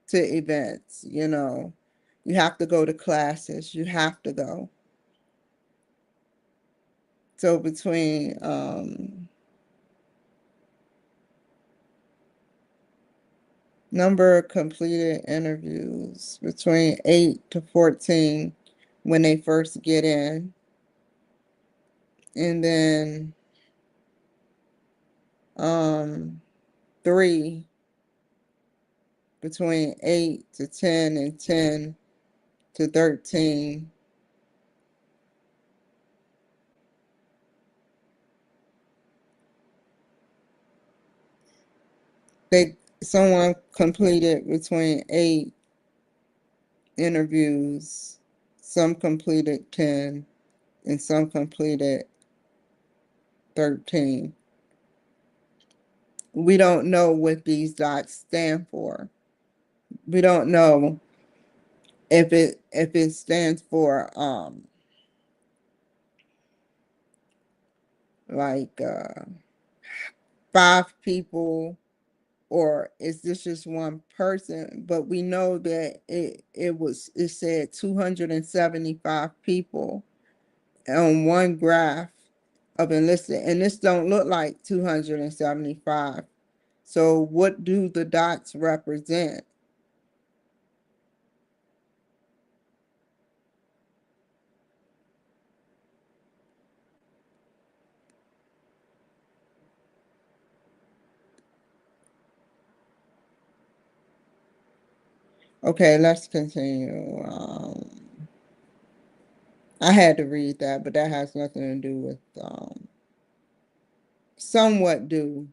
to events, you have to go to classes, you have to go. So between number of completed interviews between 8 to 14 when they first get in, and then 3 between 8 to 10 and 10 to 13. Someone completed between 8 interviews, some completed 10, and some completed 13. We don't know what these dots stand for. We don't know if it stands for like 5 people, or is this just one person? But we know that it said 275 people on one graph of enlisted, and this don't look like 275. So what do the dots represent? Okay, let's continue. I had to read that, but that has nothing to do with somewhat do.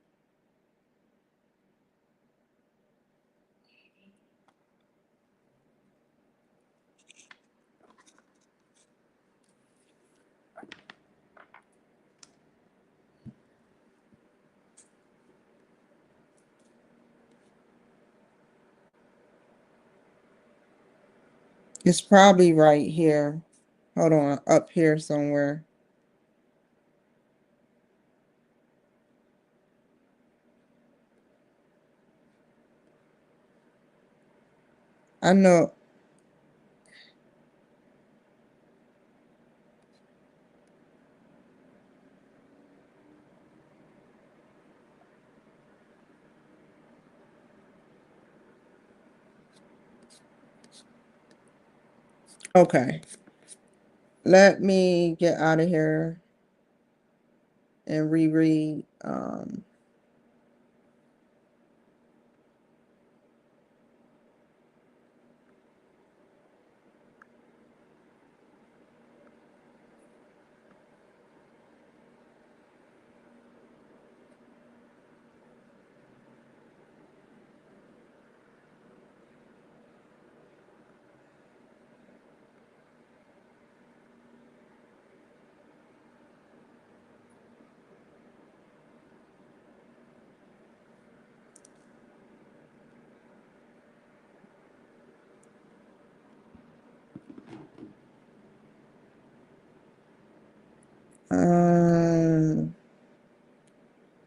It's probably right here. Hold on, up here somewhere. I know. Okay, let me get out of here and reread.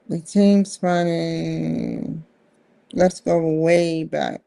The team spawning. Let's go way back.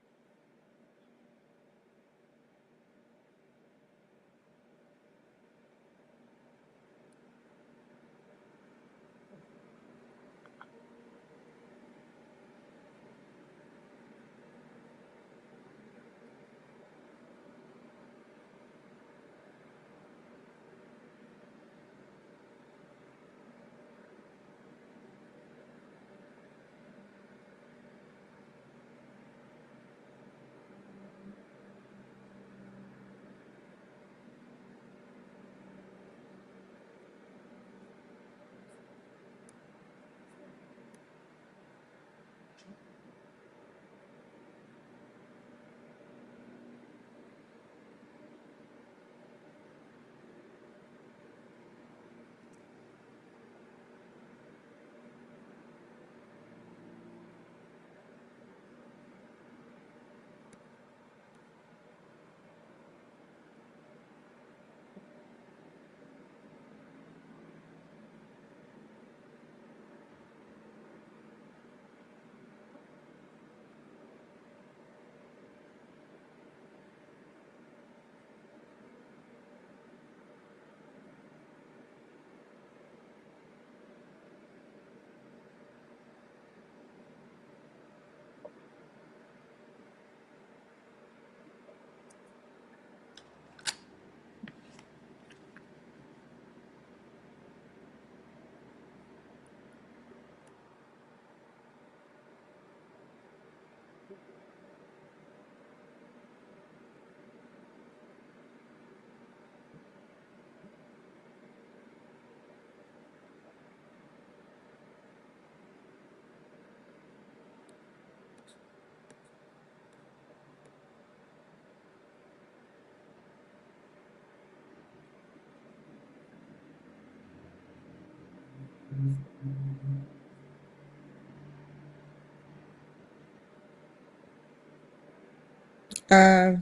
I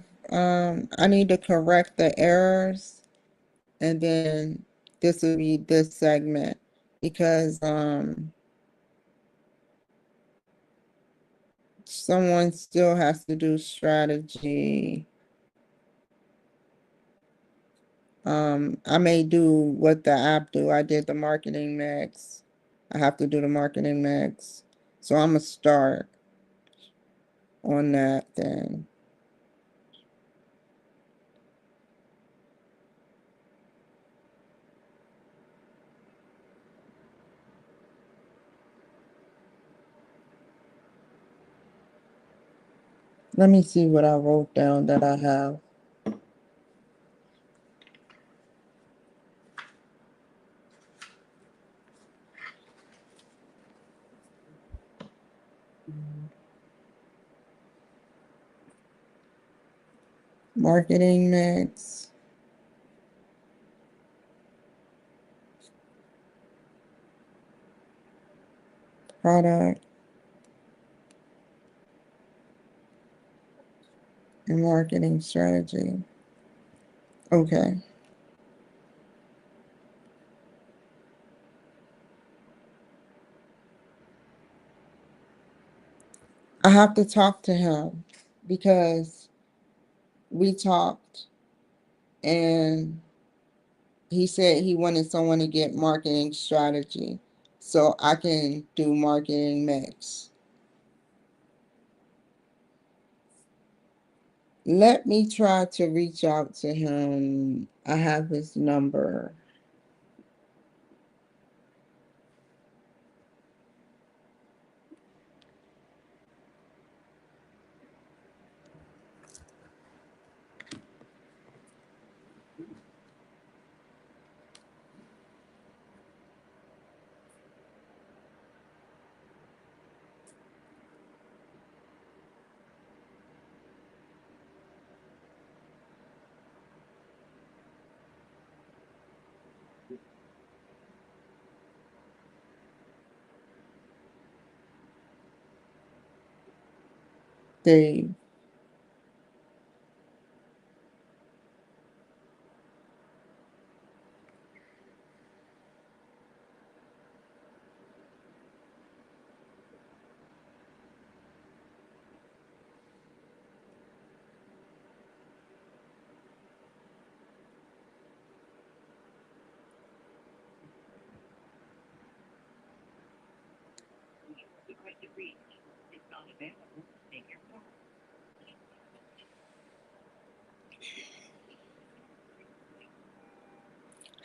I need to correct the errors, and then this will be this segment because someone still has to do strategy. I may do what the app do. I did the marketing mix. I have to do the marketing mix. So I'm gonna start on that then. Let me see what I wrote down that I have. Marketing mix, product, and marketing strategy. Okay. I have to talk to him because we talked and he said he wanted someone to get marketing strategy so I can do marketing mix. Let me try to reach out to him. I have his number. Dave.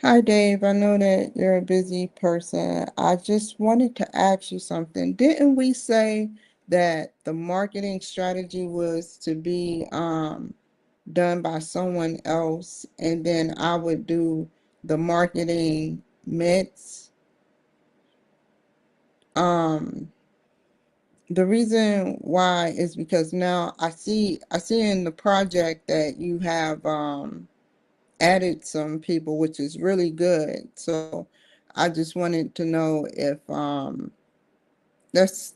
Hi, Dave. I know that you're a busy person. I just wanted to ask you something. Didn't we say that the marketing strategy was to be done by someone else, and then I would do the marketing mix? Um, the reason why is because now I see in the project that you have added some people, which is really good. So I just wanted to know if that's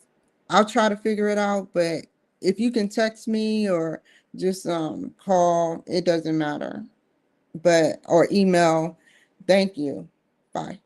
I'll try to figure it out, but if you can text me or just call, it doesn't matter. But or email. Thank you. Bye.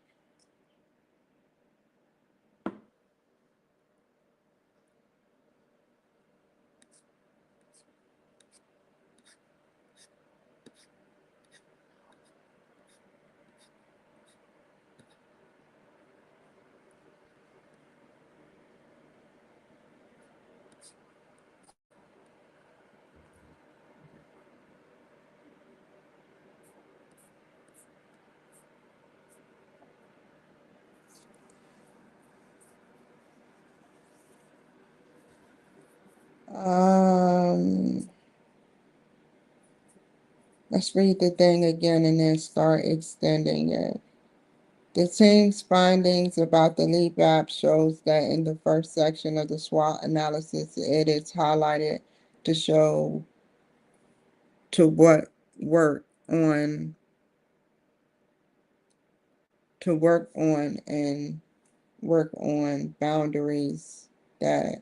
Um let's read the thing again and then start extending it. The team's findings about the LEAP app shows that in the first section of the SWOT analysis, it is highlighted to show to what work on to work on and work on boundaries that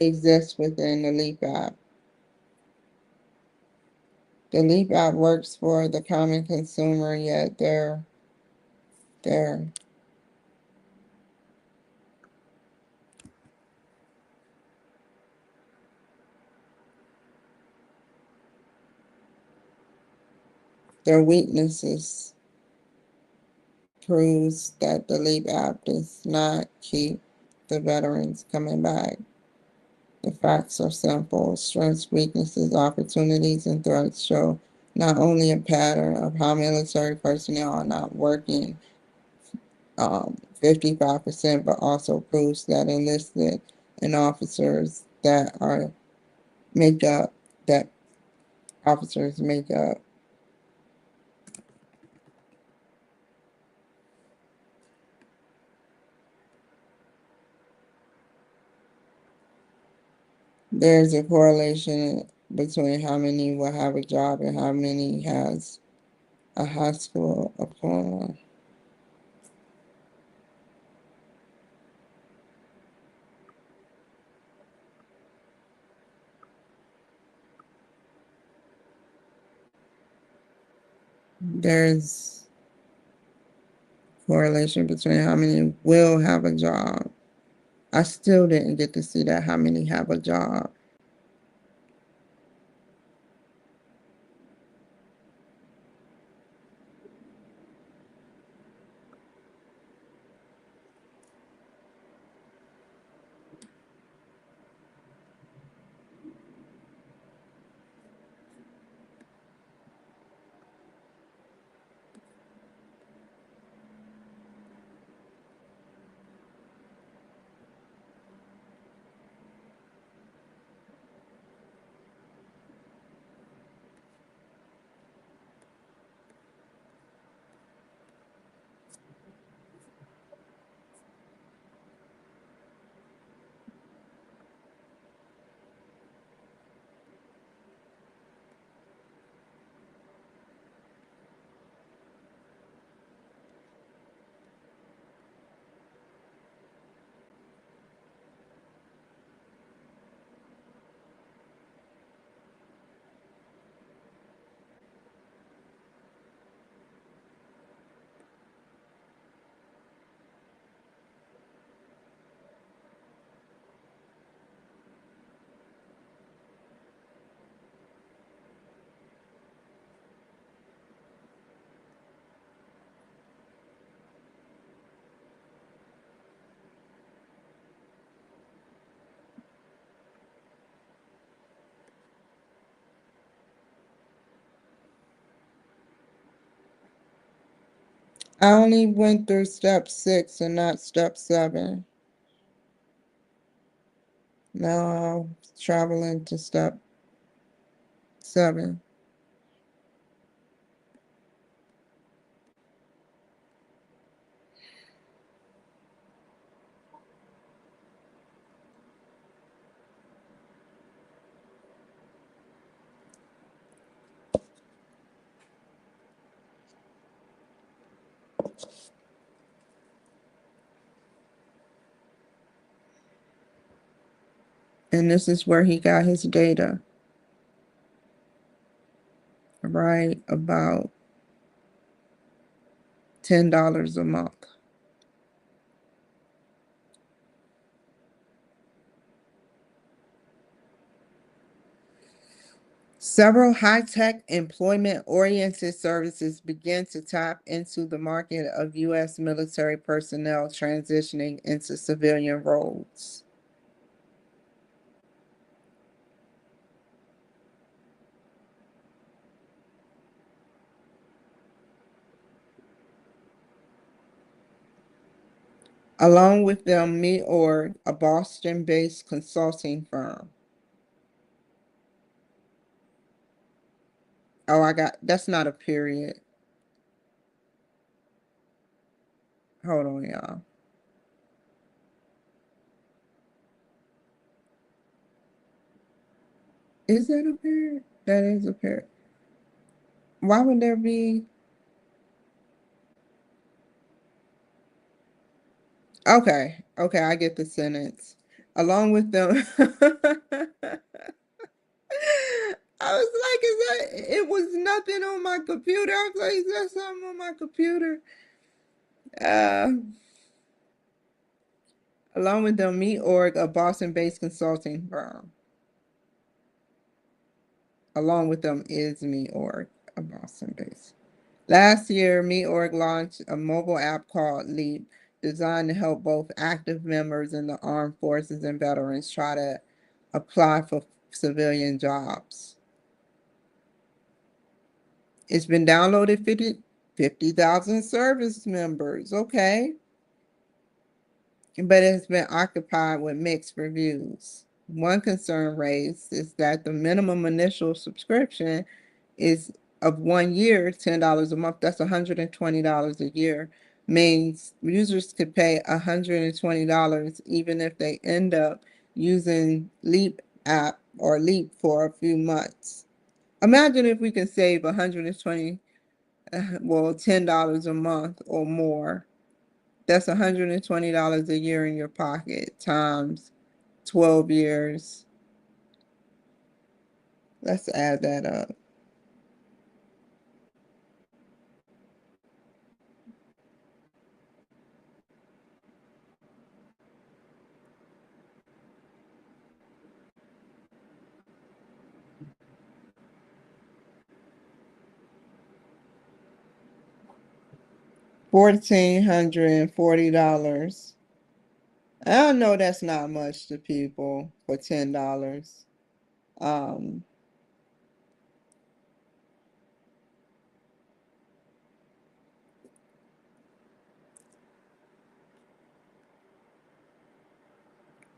exists within the Leap app. The Leap app works for the common consumer, yet their their weaknesses proves that the Leap app does not keep the veterans coming back. The facts are simple. Strengths, weaknesses, opportunities, and threats show not only a pattern of how military personnel are not working 55%, but also proves that enlisted and officers make up that officers make up. There's a correlation between how many will have a job and how many has a high school diploma. There's correlation between how many will have a job. I still didn't get to see that how many have a job. I only went through step 6 and not step 7. Now I'm traveling to step 7. And this is where he got his data, right? About $10 a month. Several high-tech employment-oriented services began to tap into the market of U.S. military personnel transitioning into civilian roles. Along with them, Me.org, a Boston-based consulting firm. Oh, that's not a period. Hold on, y'all. Is that a period? That is a period. Why would there be? Okay, I get the sentence. along with them. I was like, is that, it was nothing on my computer. I was like, is that something on my computer? Uh, along with them, Me Org, a Boston-based consulting firm. Along with them is Me Org, a Boston-based. Last year, Me Org launched a mobile app called Leap, designed to help both active members in the armed forces and veterans try to apply for civilian jobs. It's been downloaded 50,000 service members. Okay. But it's been occupied with mixed reviews. One concern raised is that the minimum initial subscription is of 1 year, $10 a month. That's $120 a year. Means users could pay $120 even if they end up using Leap app or Leap for a few months. Imagine if we can save 120, well, $10 a month or more. That's $120 a year in your pocket times 12 years. Let's add that up. $1,440. I know that's not much to people for $10. Um,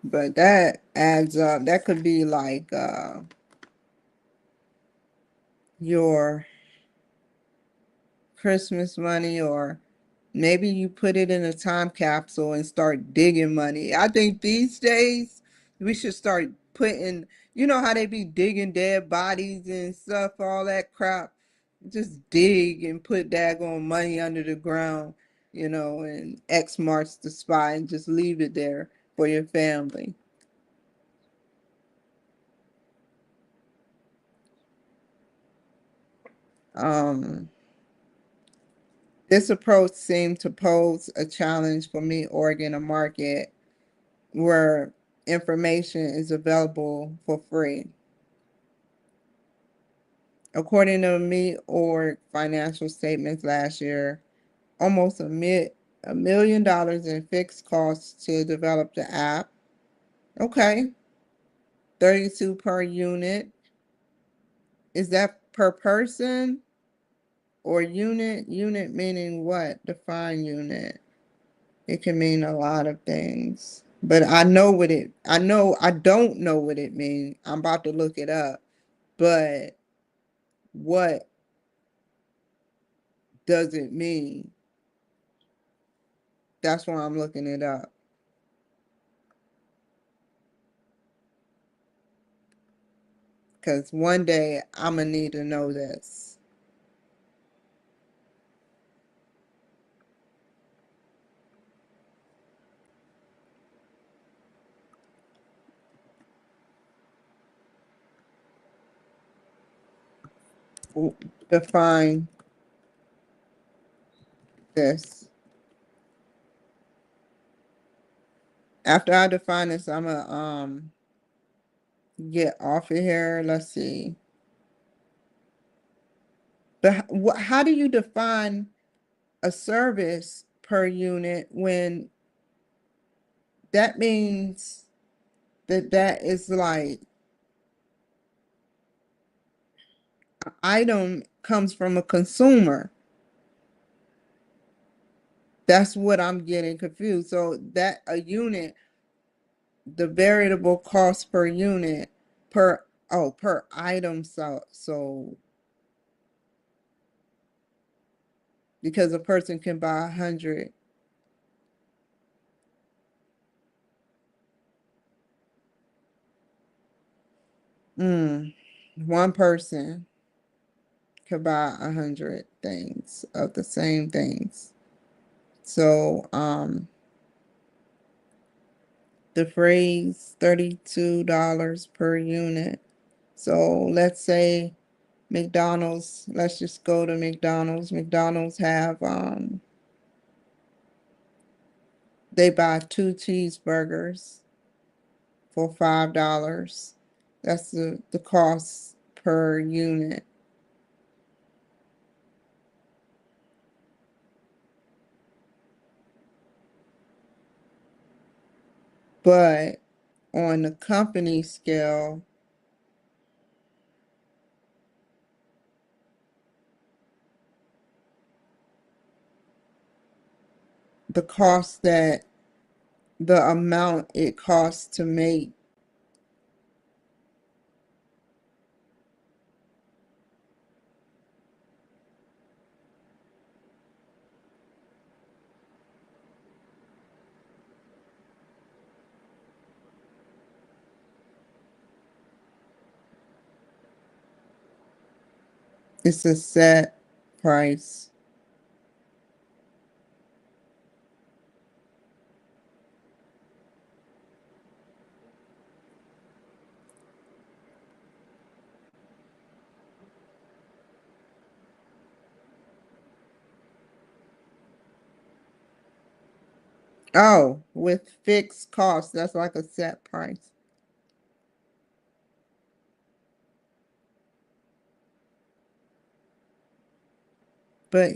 but that adds up. That could be like your Christmas money, or maybe you put it in a time capsule and start digging money. I think these days we should start putting, you know how they be digging dead bodies and stuff, all that crap. Just dig and put daggone money under the ground, and X marks the spot and just leave it there for your family. Um, this approach seemed to pose a challenge for me, Oregon, a market where information is available for free. According to me or financial statements last year, almost $1 million in fixed costs to develop the app. Okay, 32 per unit. Is that per person or unit? Unit meaning what? Define unit. It can mean a lot of things. But I don't know what it means. I'm about to look it up. But what does it mean? That's why I'm looking it up. Because one day I'm going to need to know this. Define this. After I define this, I'm going to get off of here. Let's see. But how do you define a service per unit when that means that is like an item comes from a consumer? That's what I'm getting confused. So that a unit, the variable cost per unit per item, so because a person can buy 100. One person could buy 100 things of the same things. So the phrase $32 per unit. So let's say McDonald's, let's just go to McDonald's. McDonald's have they buy 2 cheeseburgers for $5. That's the cost per unit. But on the company scale, the cost that the amount it costs to make it's a set price. Oh, with fixed costs, that's like a set price. But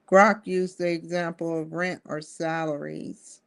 Grok used the example of rent or salaries.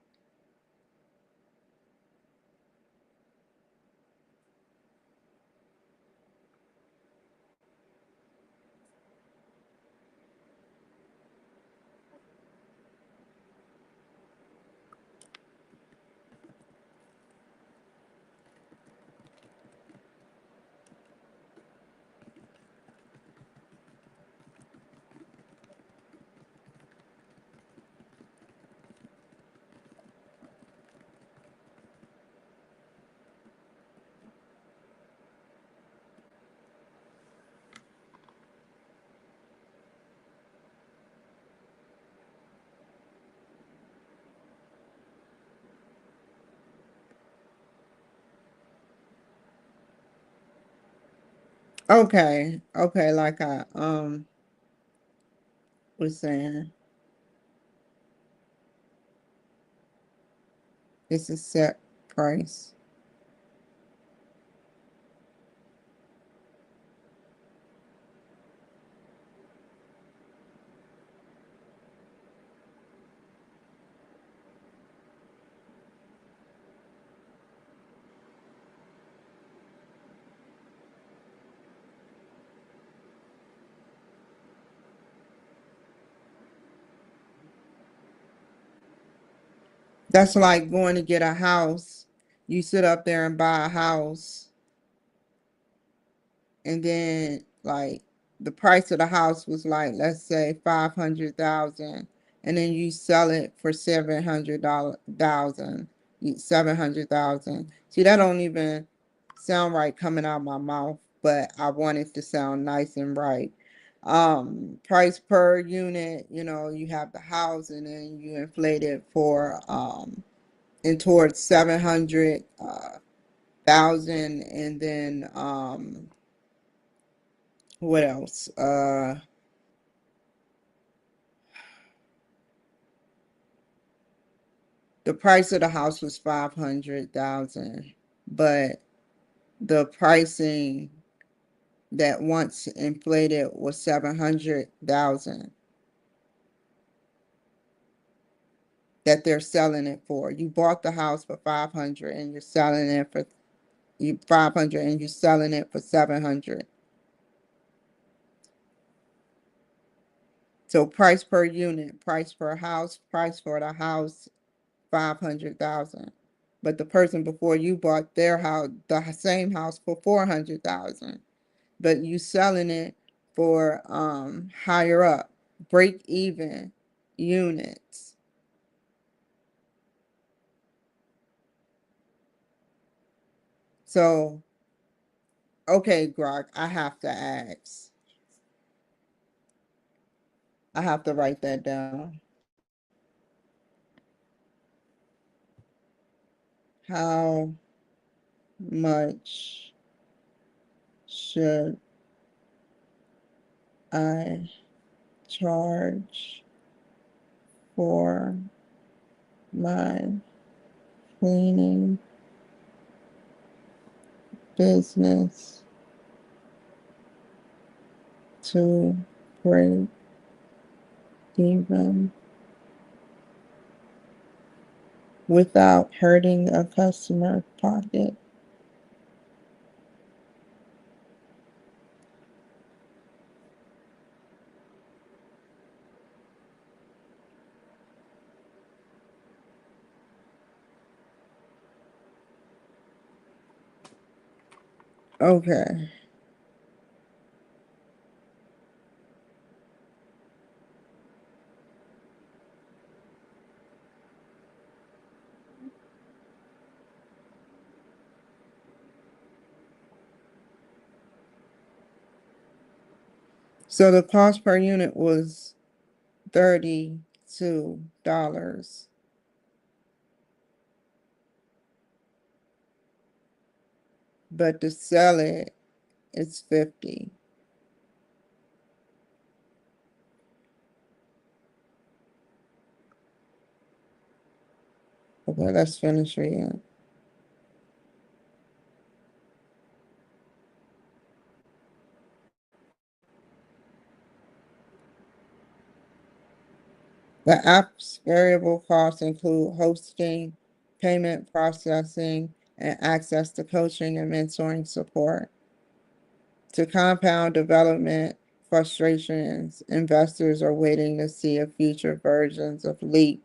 Okay, like I was saying, it's a set price. That's like going to get a house. You sit up there and buy a house, and then like the price of the house was like, let's say 500,000, and then you sell it for 700,000, 700,000. See, that don't even sound right coming out of my mouth, but I want it to sound nice and right. Price per unit, you have the house and then you inflate it for and towards 700,000, and then what else? The price of the house was 500,000, but the pricing that once inflated was 700,000 that they're selling it for. You bought the house for 500 and you're selling it for you 500 and you're selling it for 700. So price per unit, price per house, price for the house, 500,000. But the person before you bought their house, the same house, for 400,000. But you selling it for higher up, break even units. So okay, Grok, I have to ask. I have to write that down. How much should I charge for my cleaning business to break even without hurting a customer pocket? Okay. So the cost per unit was $32, but to sell it, it's 50. Okay, let's finish reading. The app's variable costs include hosting, payment processing, and access to coaching and mentoring support. To compound development frustrations, investors are waiting to see if future versions of Leap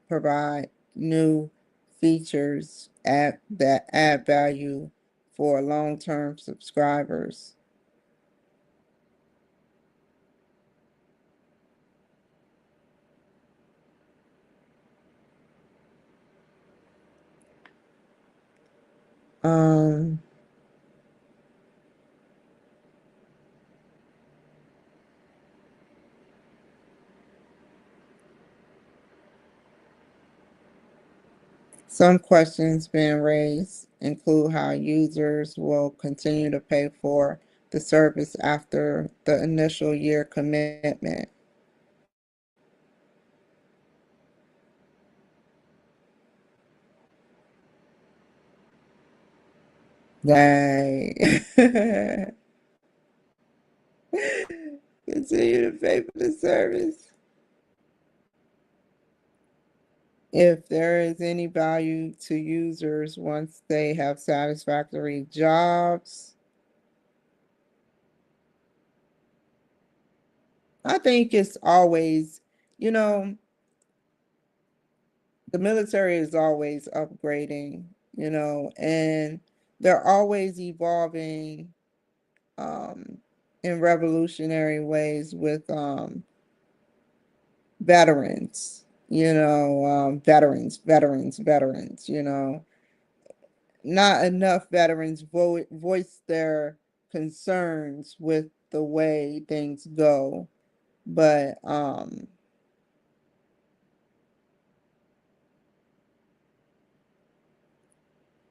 provide new features that add value for long-term subscribers. Um, Some questions being raised include how users will continue to pay for the service after the initial year commitment. They continue to pay for the service. If there is any value to users once they have satisfactory jobs, I think it's always, you know, the military is always upgrading, and they're always evolving um, in revolutionary ways with veterans, veterans. Not enough veterans voice their concerns with the way things go, but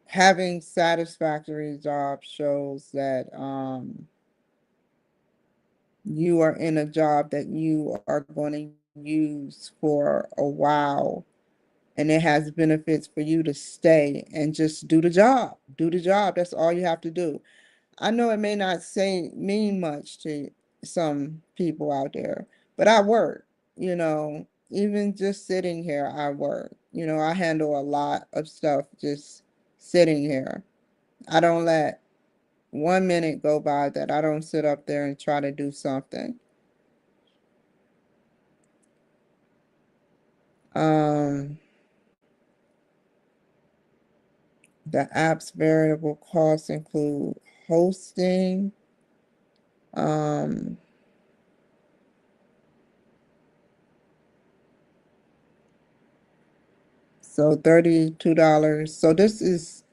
having satisfactory jobs shows that you are in a job that you are going to use for a while, and it has benefits for you to stay and just do the job. Do the job. That's all you have to do. I know it may not say mean much to some people out there, but I work, even just sitting here, I work. I handle a lot of stuff just sitting here. I don't let 1 minute go by that I don't sit up there and try to do something. Um, the app's variable costs include hosting, um, so $32. So this is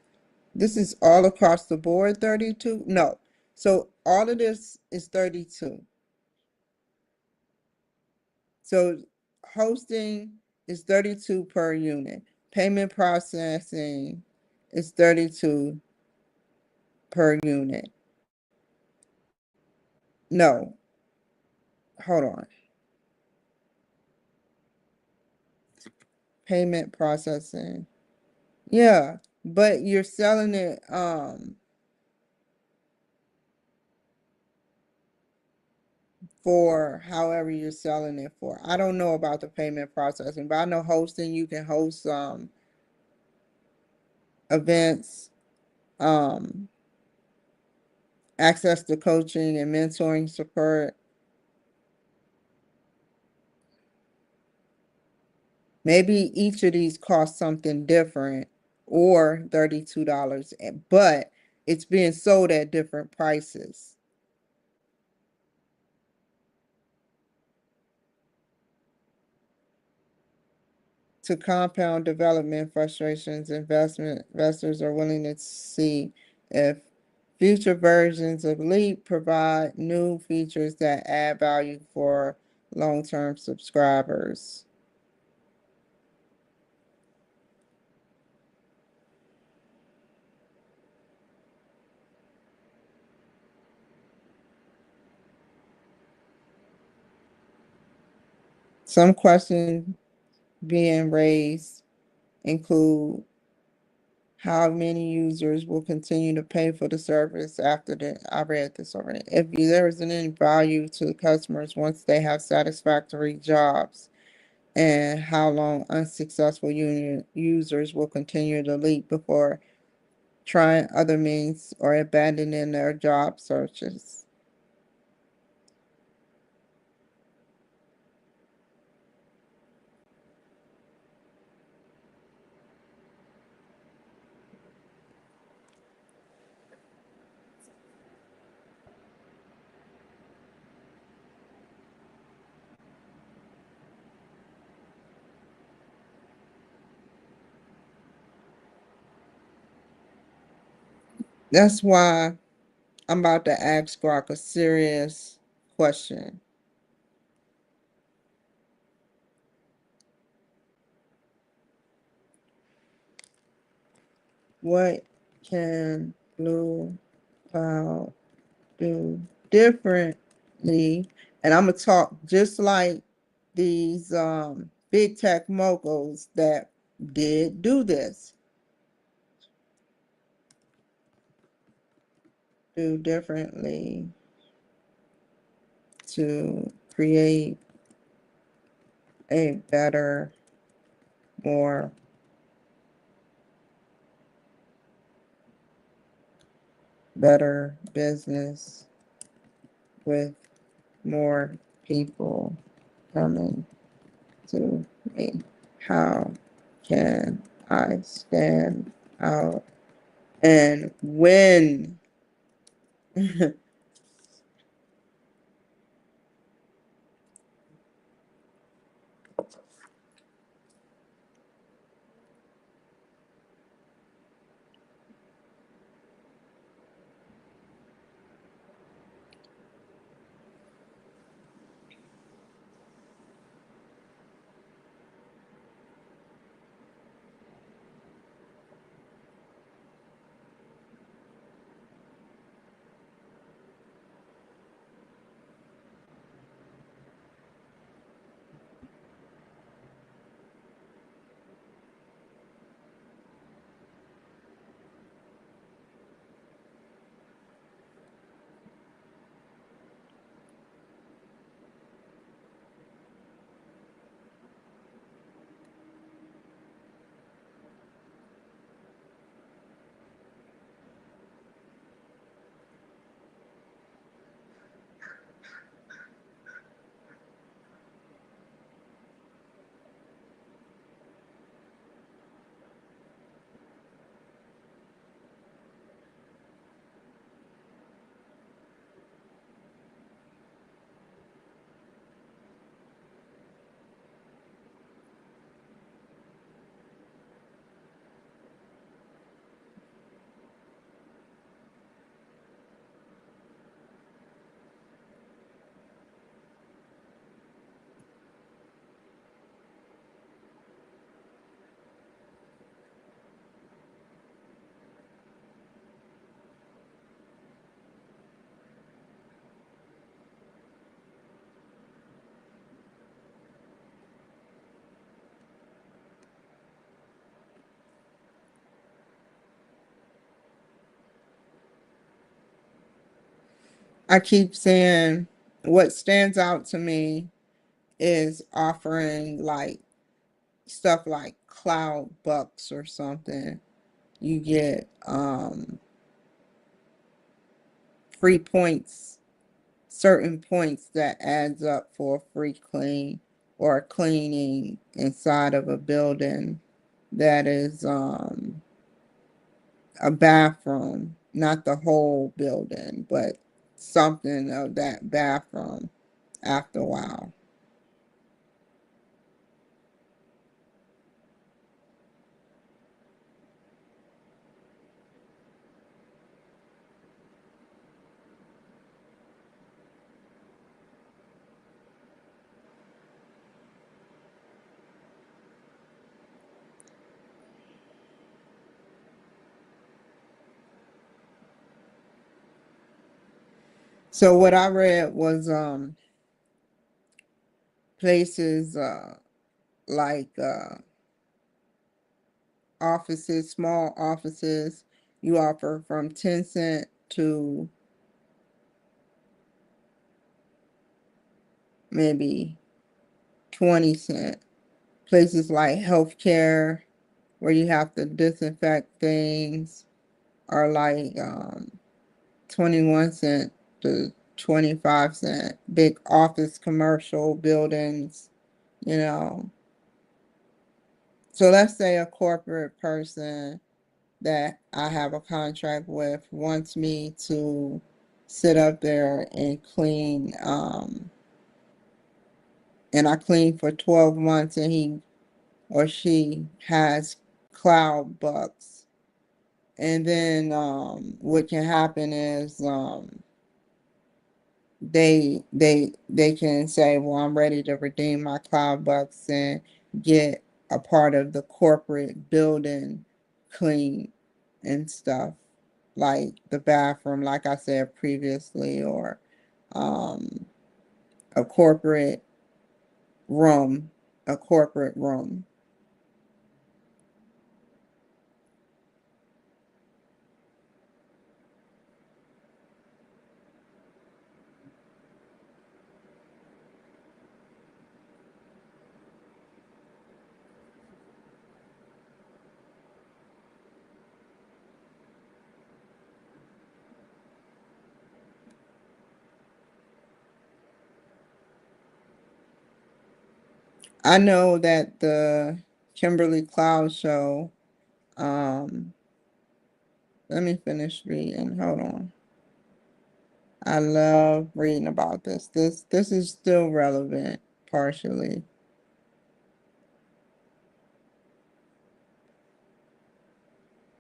all across the board 32? No. So all of this is 32. So hosting is 32 per unit. Payment processing is 32 per unit. No, hold on. Payment processing. Yeah, but you're selling it for however you're selling it for. I don't know about the payment processing, but I know hosting, you can host events, um access to coaching and mentoring support. Maybe each of these costs something different or $32, but it's being sold at different prices. To compound development frustrations, investors are willing to see if future versions of Leap provide new features that add value for long-term subscribers. Some questions being raised include how many users will continue to pay for the service after I read this already. If there isn't any value to customers once they have satisfactory jobs, and how long unsuccessful users will continue to leap before trying other means or abandoning their job searches. That's why I'm about to ask Grok a serious question. What can Blue Cloud do differently? And I'm gonna talk just like these big tech moguls that did do this. Do differently to create a better, more better business with more people coming to me. How can I stand out and win? I keep saying what stands out to me is offering like stuff like cloud bucks or something. You get free points, certain points that adds up for a free clean or cleaning inside of a building that is a bathroom, not the whole building, but something of that bathroom after a while. So what I read was places like offices, small offices, you offer from 10 cent to maybe 20 cent. Places like healthcare where you have to disinfect things are like 21 cent to 25 cent. Big office commercial buildings, you know. So let's say a corporate person that I have a contract with wants me to sit up there and clean, and I clean for 12 months and he or she has cloud bucks. And then what can happen is they can say, well, I'm ready to redeem my cloud bucks and get a part of the corporate building clean and stuff, like the bathroom, like I said previously, or um, a corporate room, a corporate room. I know that the Kimberly Cloud show, um, let me finish reading. Hold on. I love reading about this. This is still relevant partially.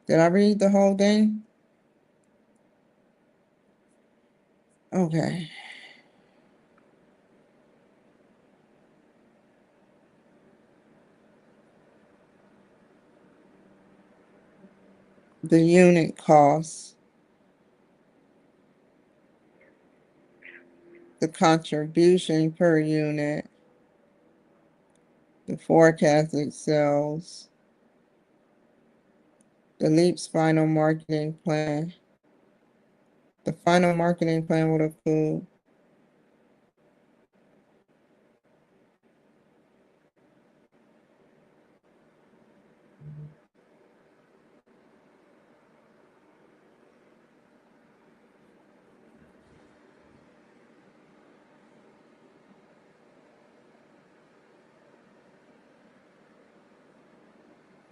Did I read the whole thing? Okay. The unit cost, the contribution per unit, the forecasted sales, the LEAP's final marketing plan. The final marketing plan would include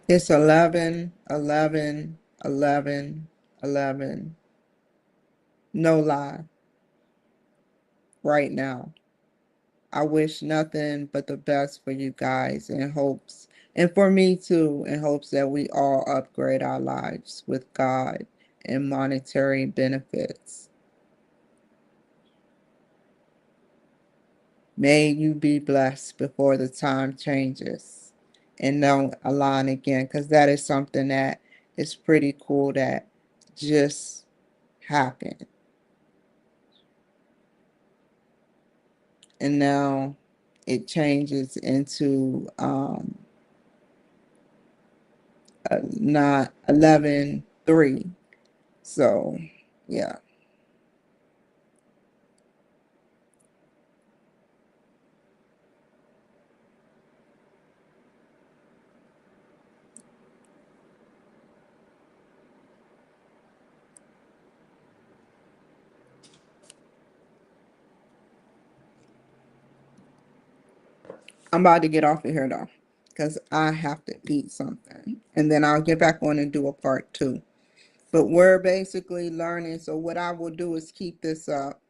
it's 11, 11, 11, 11. No lie, right now. I wish nothing but the best for you guys in hopes, and for me too, in hopes that we all upgrade our lives with God and monetary benefits. May you be blessed before the time changes and don't align again, because that is something that is pretty cool that just happened. And now it changes into not 11 3. So, yeah. I'm about to get off of here though, because I have to eat something. And then I'll get back on and do a part two. But we're basically learning. So what I will do is keep this up.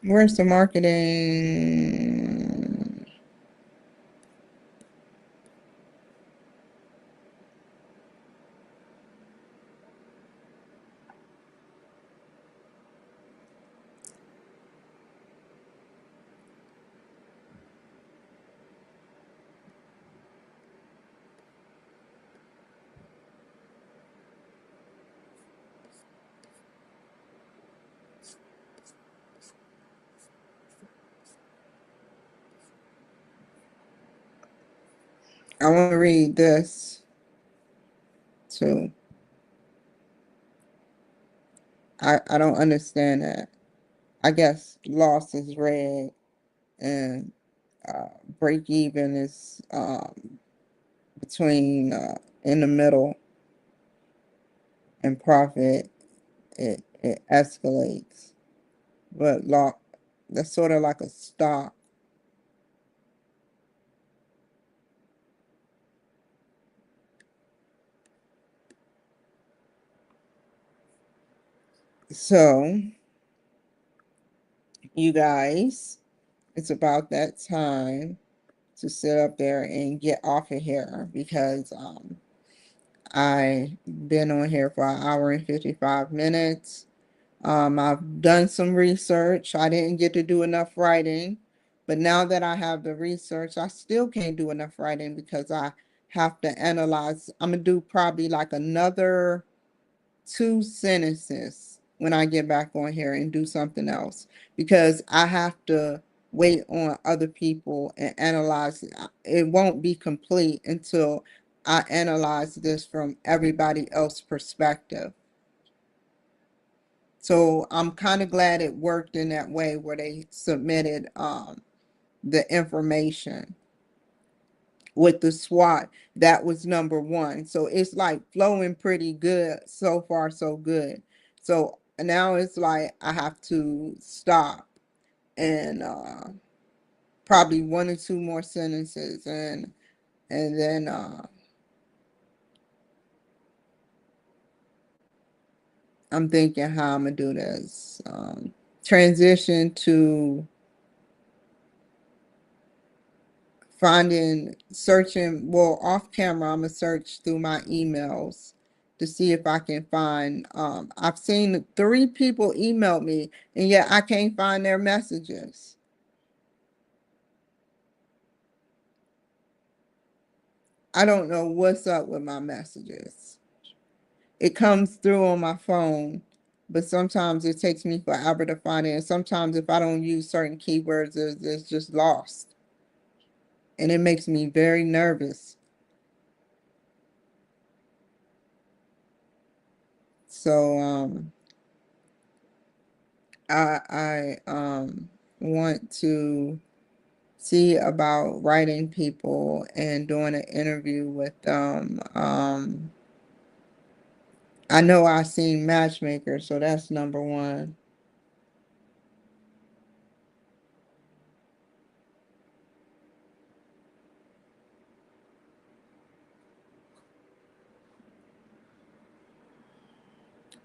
Where's the marketing? I want to read this too. I don't understand that. I guess loss is red and break even is between in the middle, and profit it escalates. But loss, that's sort of like a stock. So you guys, it's about that time to sit up there and get off of here because I've been on here for an hour and 55 minutes. I've done some research. I didn't get to do enough writing, but now that I have the research, I still can't do enough writing because I have to analyze. I'm gonna do probably like another 2 sentences when I get back on here and do something else because I have to wait on other people and analyze it. It won't be complete until I analyze this from everybody else's perspective. So I'm kind of glad it worked in that way where they submitted the information with the SWOT. That was number one. So it's like flowing pretty good. So far, so good. So now it's like I have to stop and probably 1 or 2 more sentences and then I'm thinking how I'm gonna do this. Transition to finding, searching, well, off camera, I'm gonna search through my emails to see if I can find, I've seen 3 people email me and yet I can't find their messages. I don't know what's up with my messages. It comes through on my phone, but sometimes it takes me forever to find it. And sometimes if I don't use certain keywords, it's just lost. And it makes me very nervous. So I want to see about writing people and doing an interview with them. I know I've seen Matchmaker, so that's number one.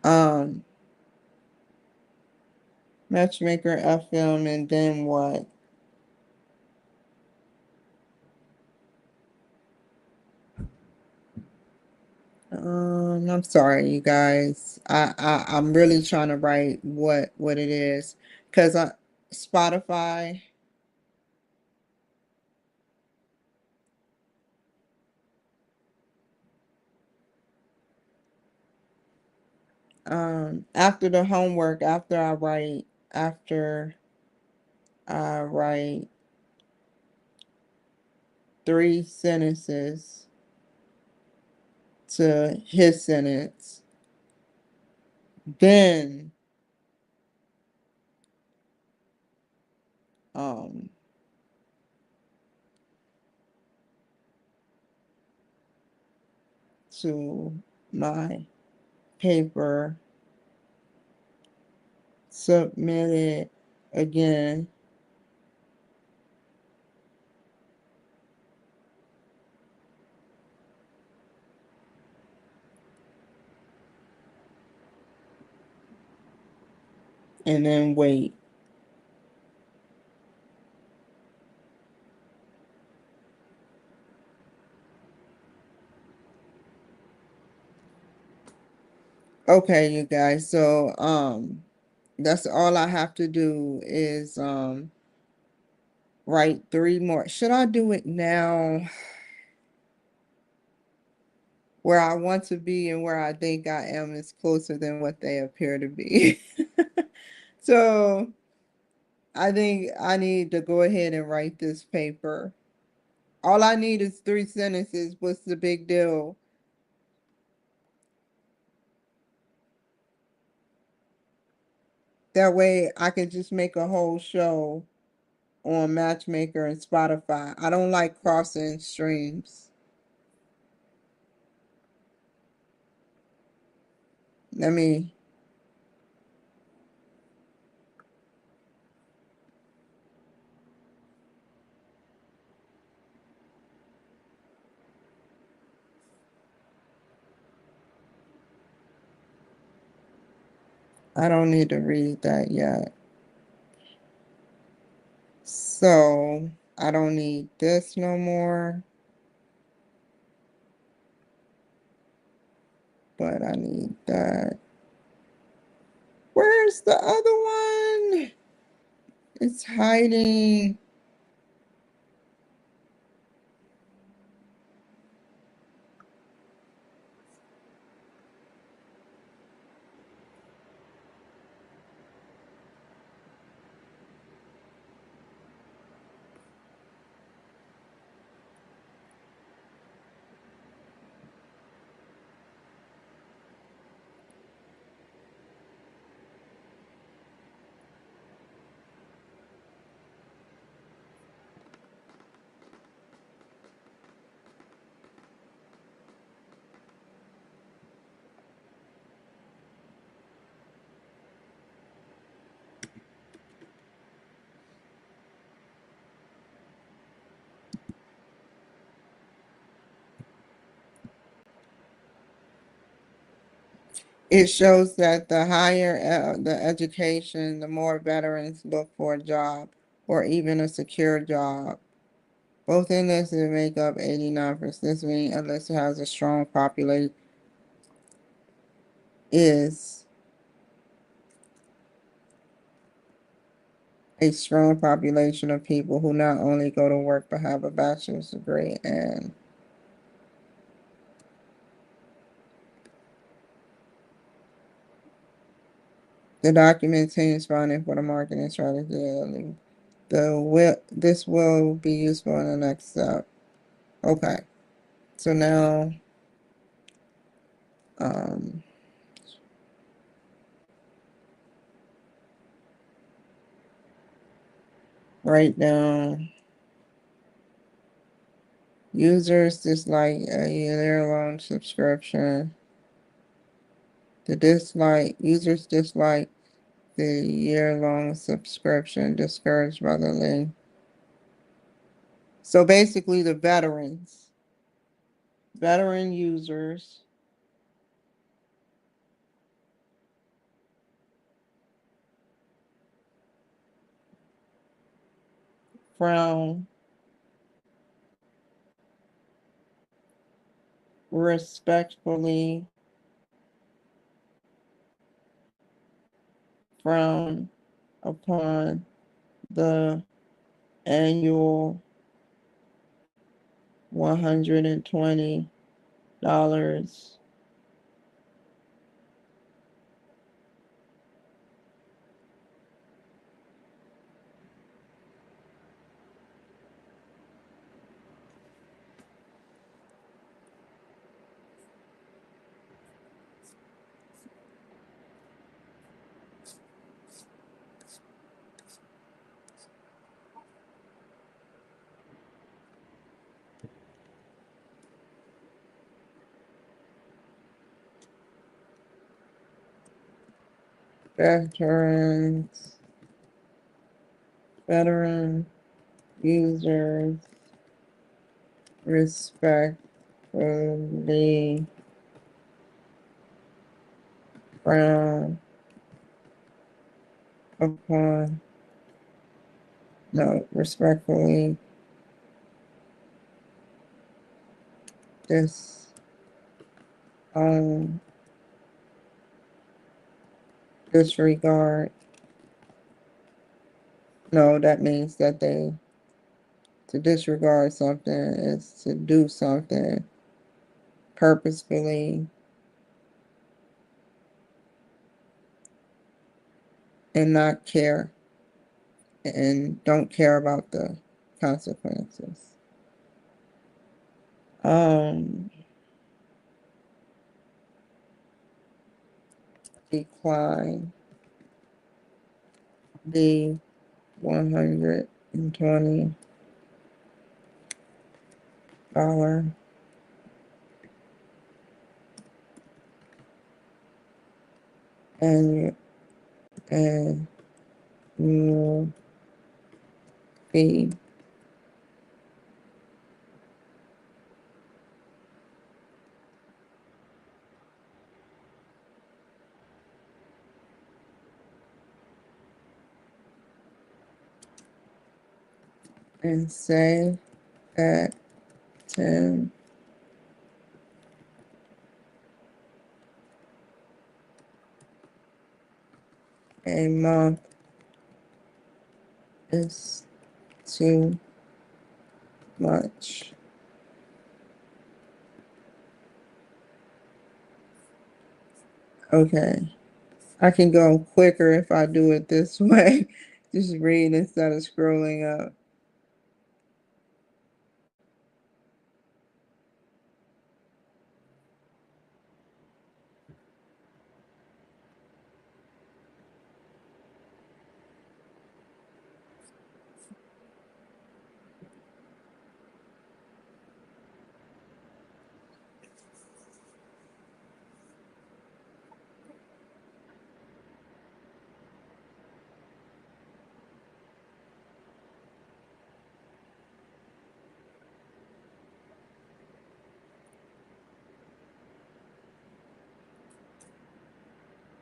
Um, Matchmaker FM, and then what? I'm sorry, you guys. I'm really trying to write what it is, because I Spotify. After the homework, after I write 3 sentences to his sentence, then um to my paper, submit it again, and then wait. Okay, you guys. So that's all I have to do is write 3 more. Should I do it now where I want to be and where I think I am is closer than what they appear to be? So I think I need to go ahead and write this paper. All I need is 3 sentences. What's the big deal? That way I can just make a whole show on Matchmaker and Spotify. I don't like crossing streams. Let me, I don't need to read that yet. So I don't need this no more, but I need that. Where's the other one? It's hiding. It shows that the higher the education, the more veterans look for a job or even a secure job. Both enlisted make up 89%. This means enlisted has a strong population, is a strong population of people who not only go to work but have a bachelor's degree. And the documentation is funding for the marketing strategy. This will be useful in the next step. Okay, so now um, write down users dislike a year-long subscription. The dislike users dislike the year-long subscription, discouraged by the link. So basically, the veteran users frown respectfully frown upon the annual $120 veteran users respectfully frown upon, no, respectfully dis, um, disregard. No, that means that to disregard something is to do something purposefully and not care and don't care about the consequences. Um, Decline the $120 annual annual fee and say that 10 a month is too much. Okay. I can go quicker if I do it this way. Just read instead of scrolling up.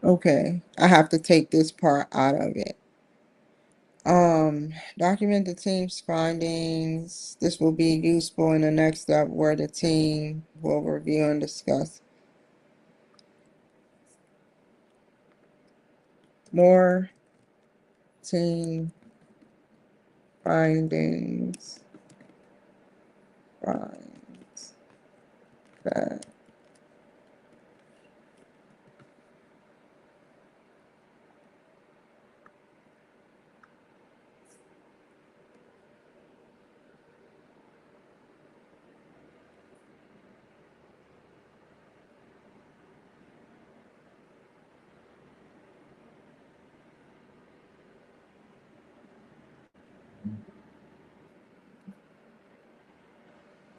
Okay, I have to take this part out of it. Document the team's findings. This will be useful in the next step where the team will review and discuss more team findings. Finds that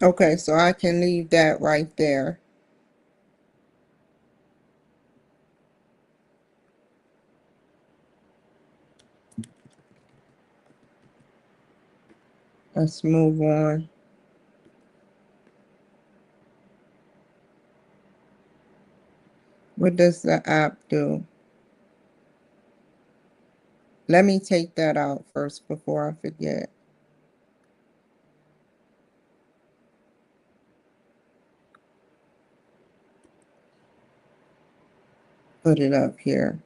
okay, so I can leave that right there. Let's move on. What does the app do? Let me take that out first before I forget. Put it up here.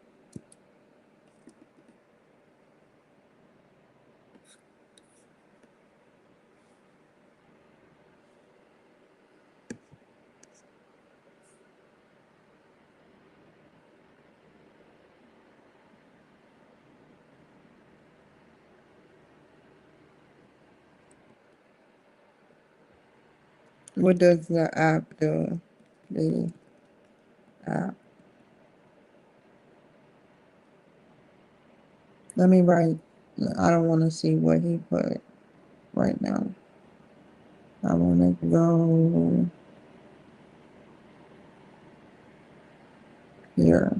What does the app do? The app. Let me write. I don't want to see what he put right now. I want to go here.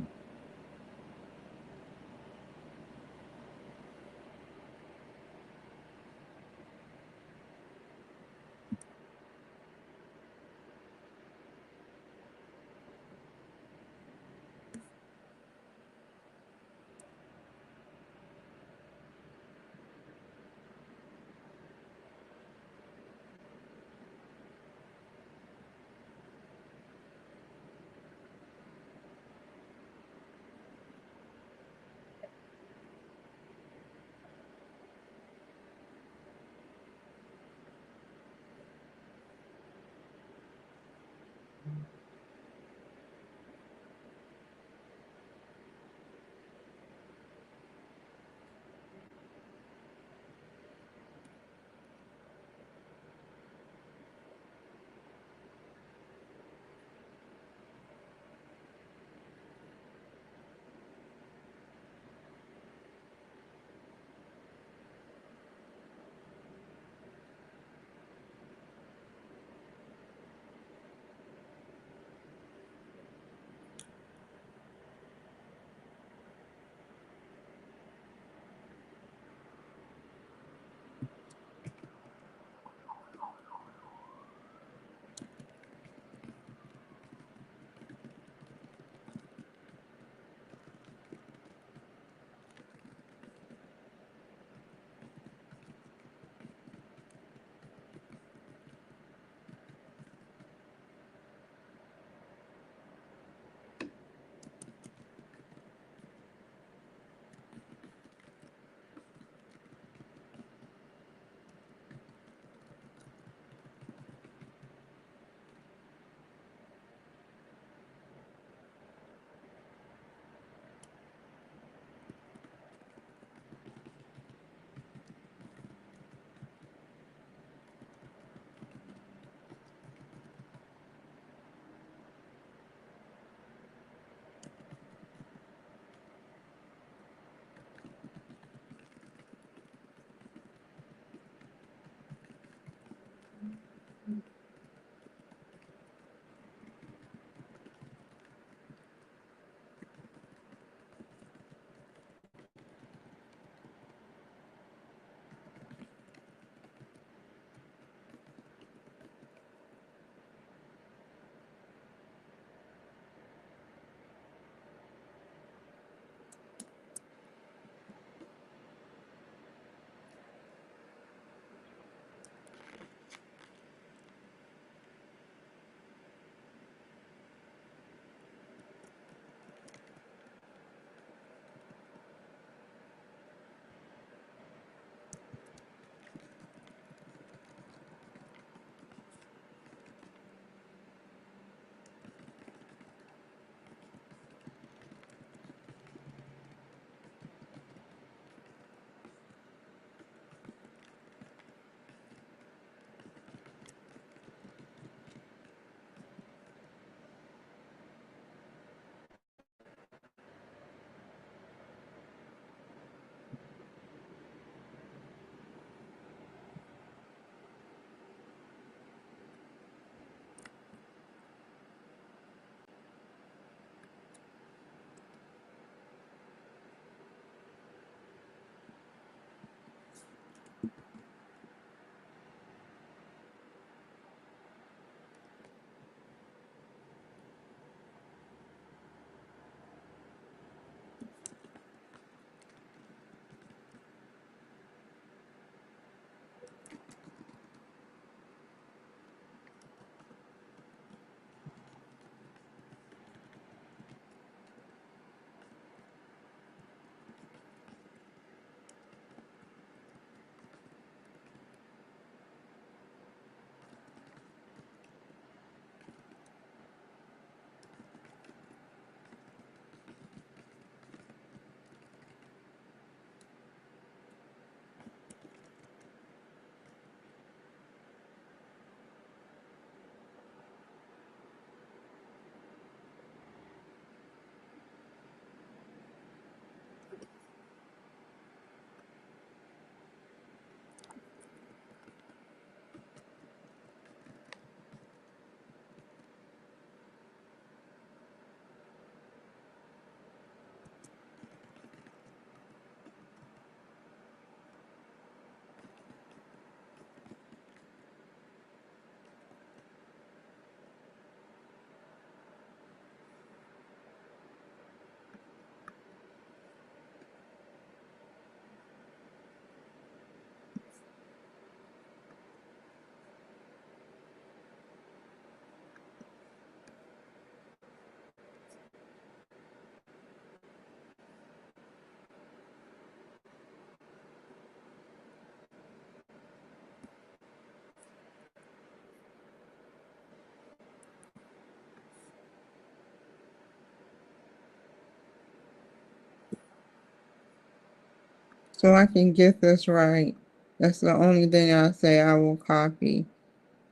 So I can get this right. That's the only thing I say I will copy.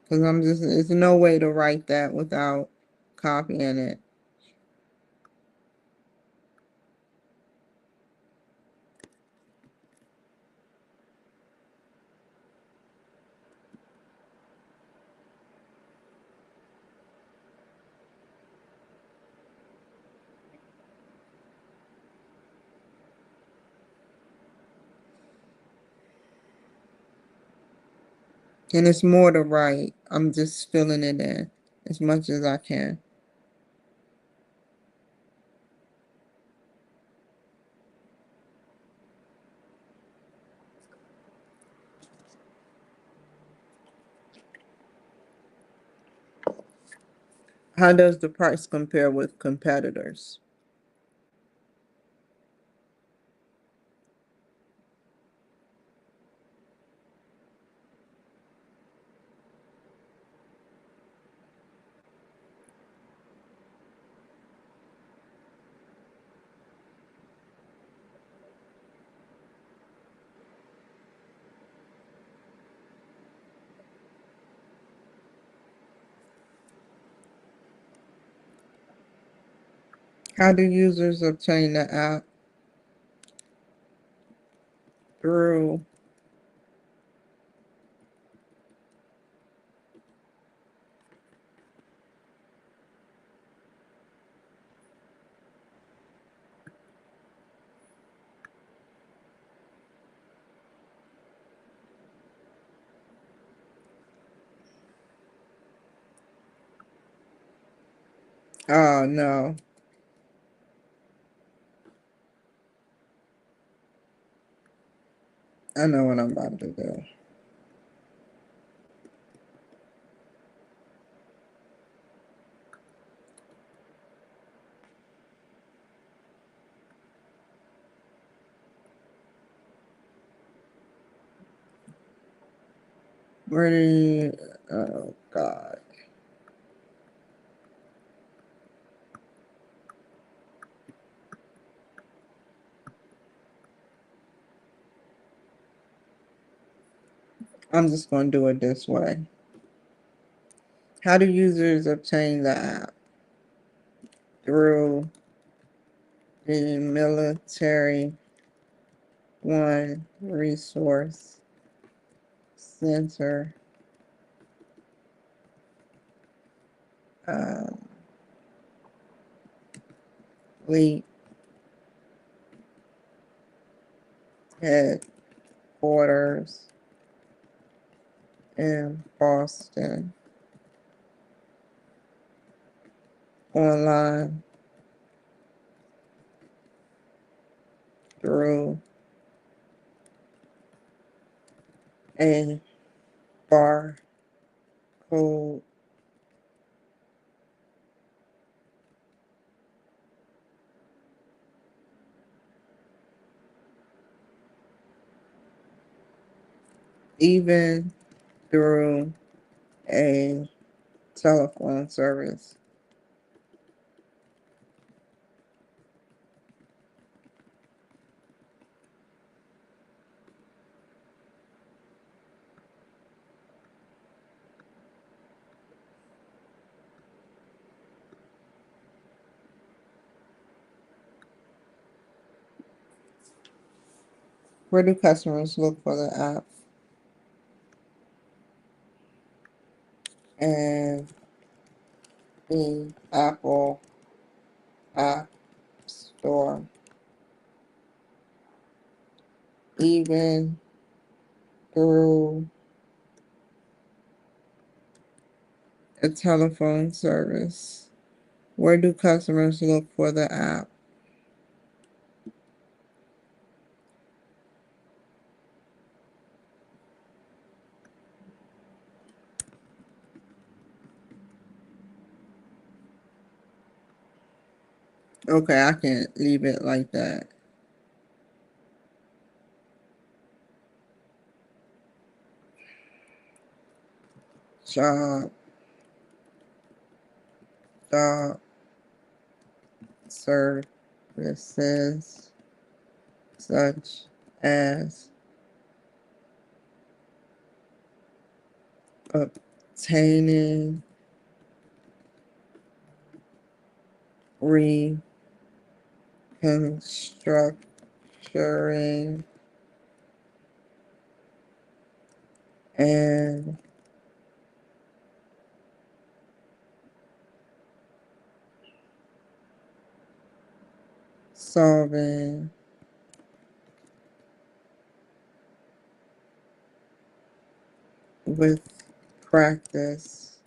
Because there's no way to write that without copying it. And it's more to write. I'm just filling it in as much as I can. How does the price compare with competitors? How do users obtain the app? Through oh no, I know what I'm about to do. Where do you, oh God. I'm just going to do it this way. How do users obtain the app? Through the Military One Resource Center, um, Fleet Headquarters in Boston. Online through a barcode. Even through a telephone service. Where do customers look for the app? And the Apple App Store. Even through a telephone service. Where do customers look for the app? Okay, I can leave it like that. Job, job, services, such as obtaining, reconstructing, and solving with practice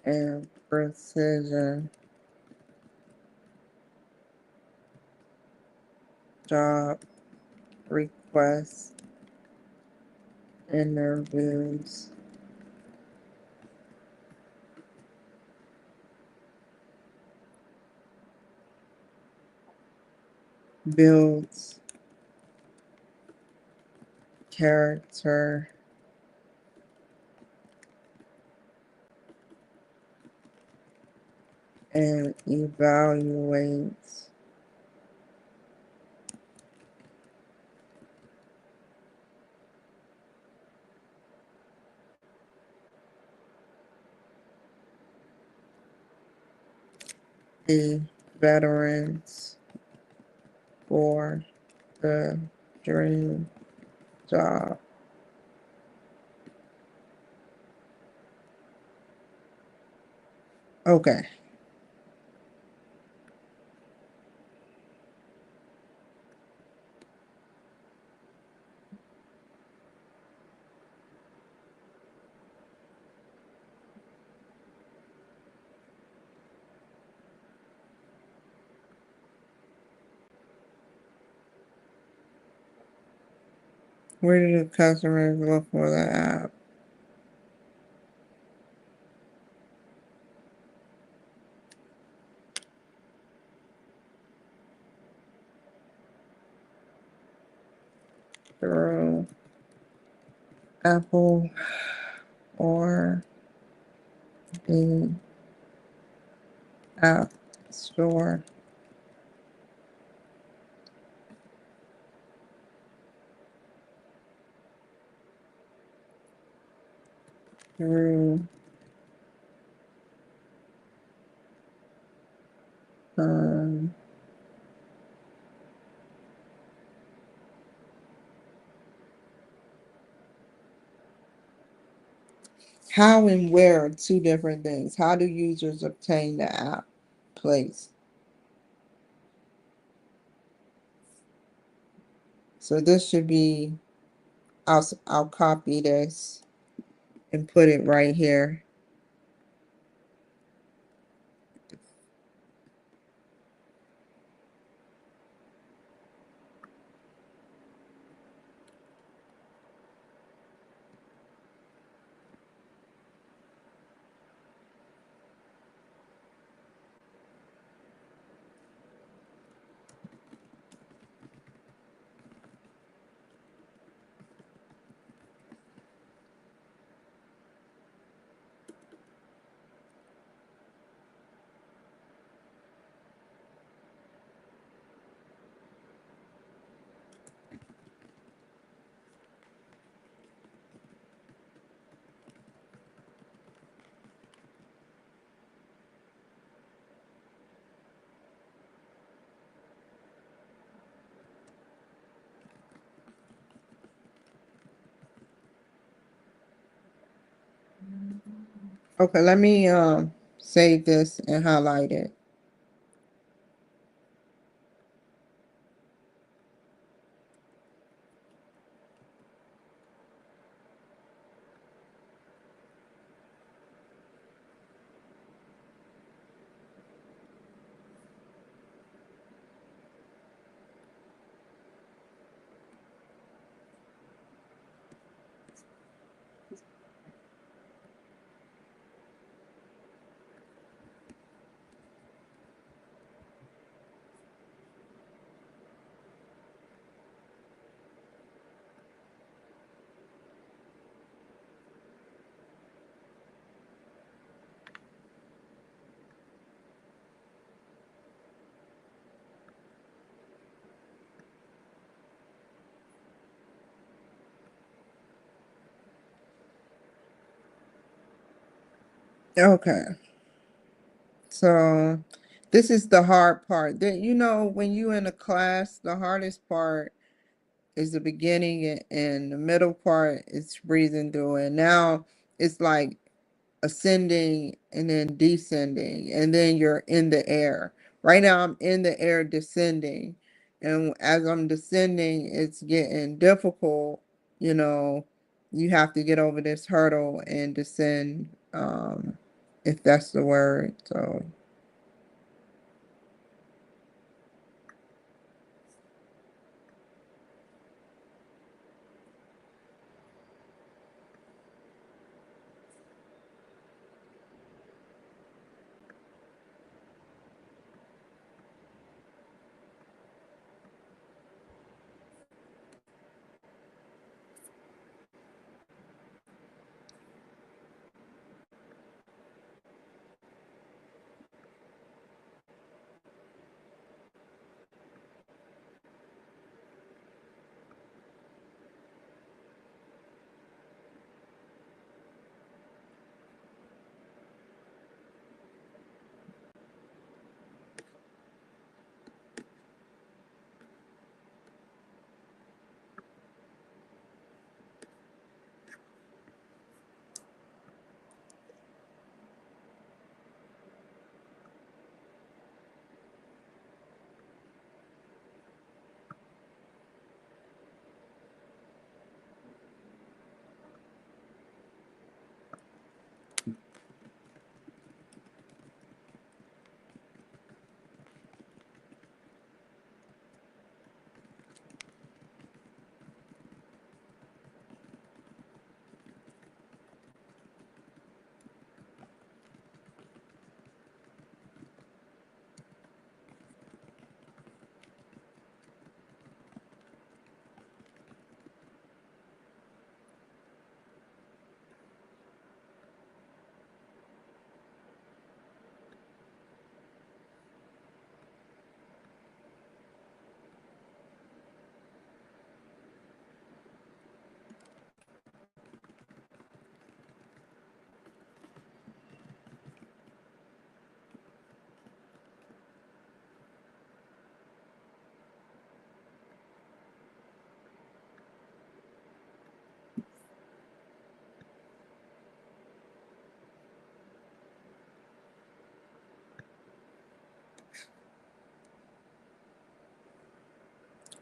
and precision. Job requests, interviews, builds character, and evaluates the veterans for the dream job. Okay. Where do the customers look for the app? Through Apple or the App Store. Through um, how and where are two different things. How do users obtain the app place? So this should be, I'll copy this and put it right here. Okay, let me save this and highlight it. Okay. So this is the hard part. That when you in a class, the hardest part is the beginning and the middle part is breathing through it. Now it's like ascending and then descending, and then you're in the air. Right now I'm in the air descending. And as I'm descending, it's getting difficult. You know, you have to get over this hurdle and descend, if that's the word. So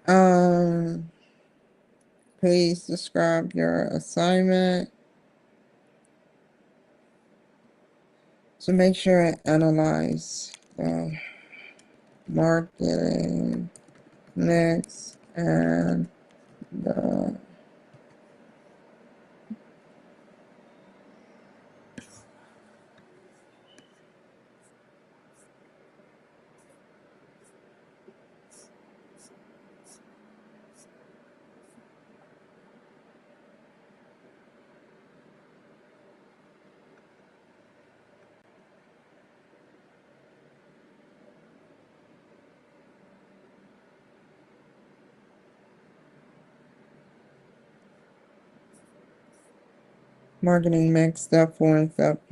um please describe your assignment. So make sure and analyze the marketing mix and the marketing mix, step 4 and step.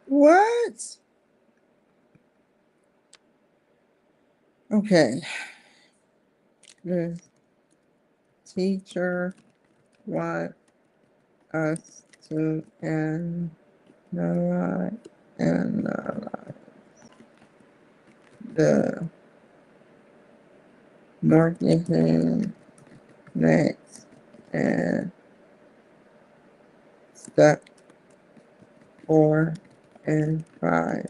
What? Okay. The teacher want us to analyze, analyze the marketing next and step 4 and 5.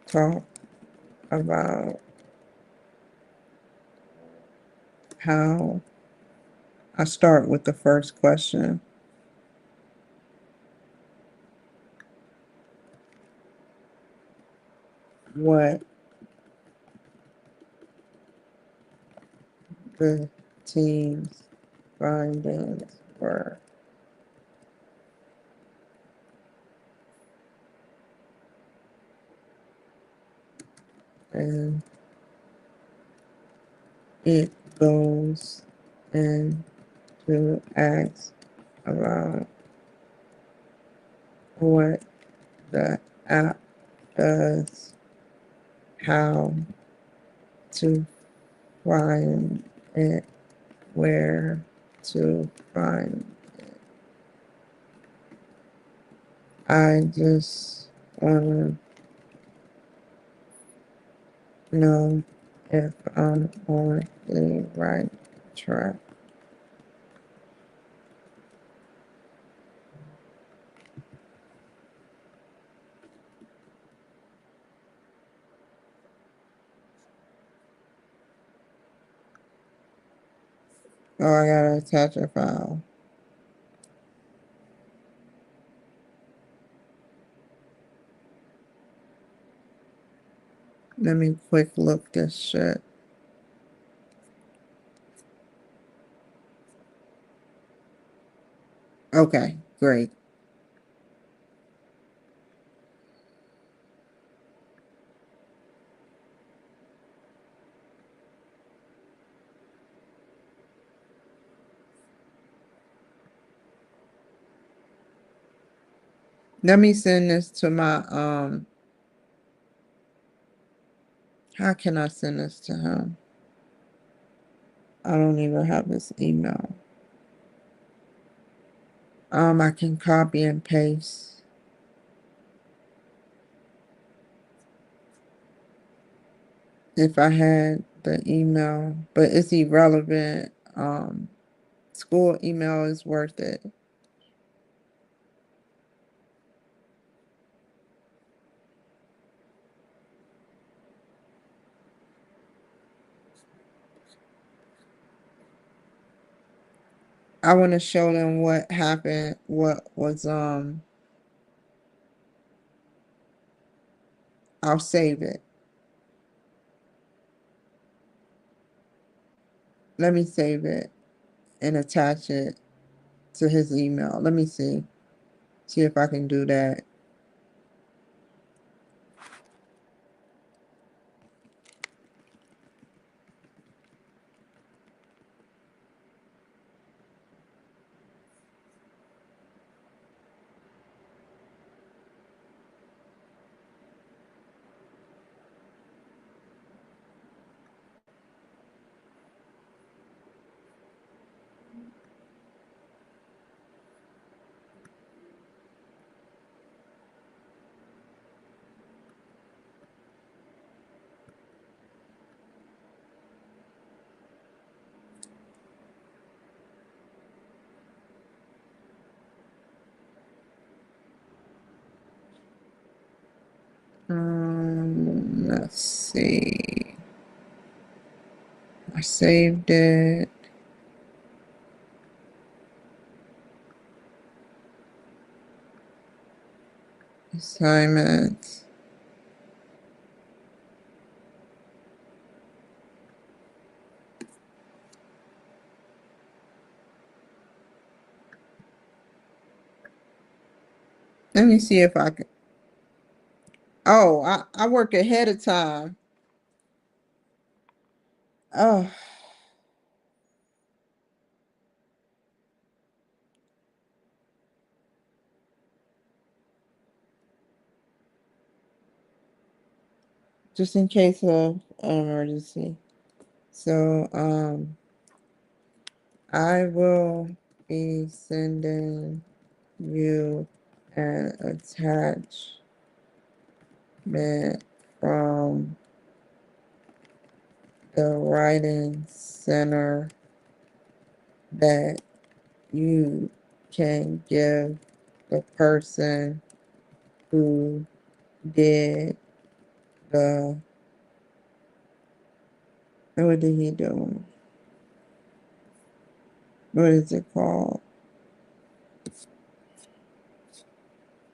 Talk about how I start with the first question. What the team's findings were. And it goes into ask about what the app does, how to find it, where to find it. I just want to know if I'm on the right track. Oh, I gotta attach a file. Let me quick look this shit. Okay, great. Let me send this to my how can I send this to him? I don't even have his email. I can copy and paste if I had the email, but it's irrelevant. School email is worth it. I want to show them what happened, what was I'll save it. Let me save it and attach it to his email. Let me see. See if I can do that. Let's see. I saved it. Assignments. Let me see if I can. Oh, I work ahead of time. Oh, just in case of an emergency. So, I will be sending you an attachment from the writing center that you can give the person who did the, what did he do? What is it called?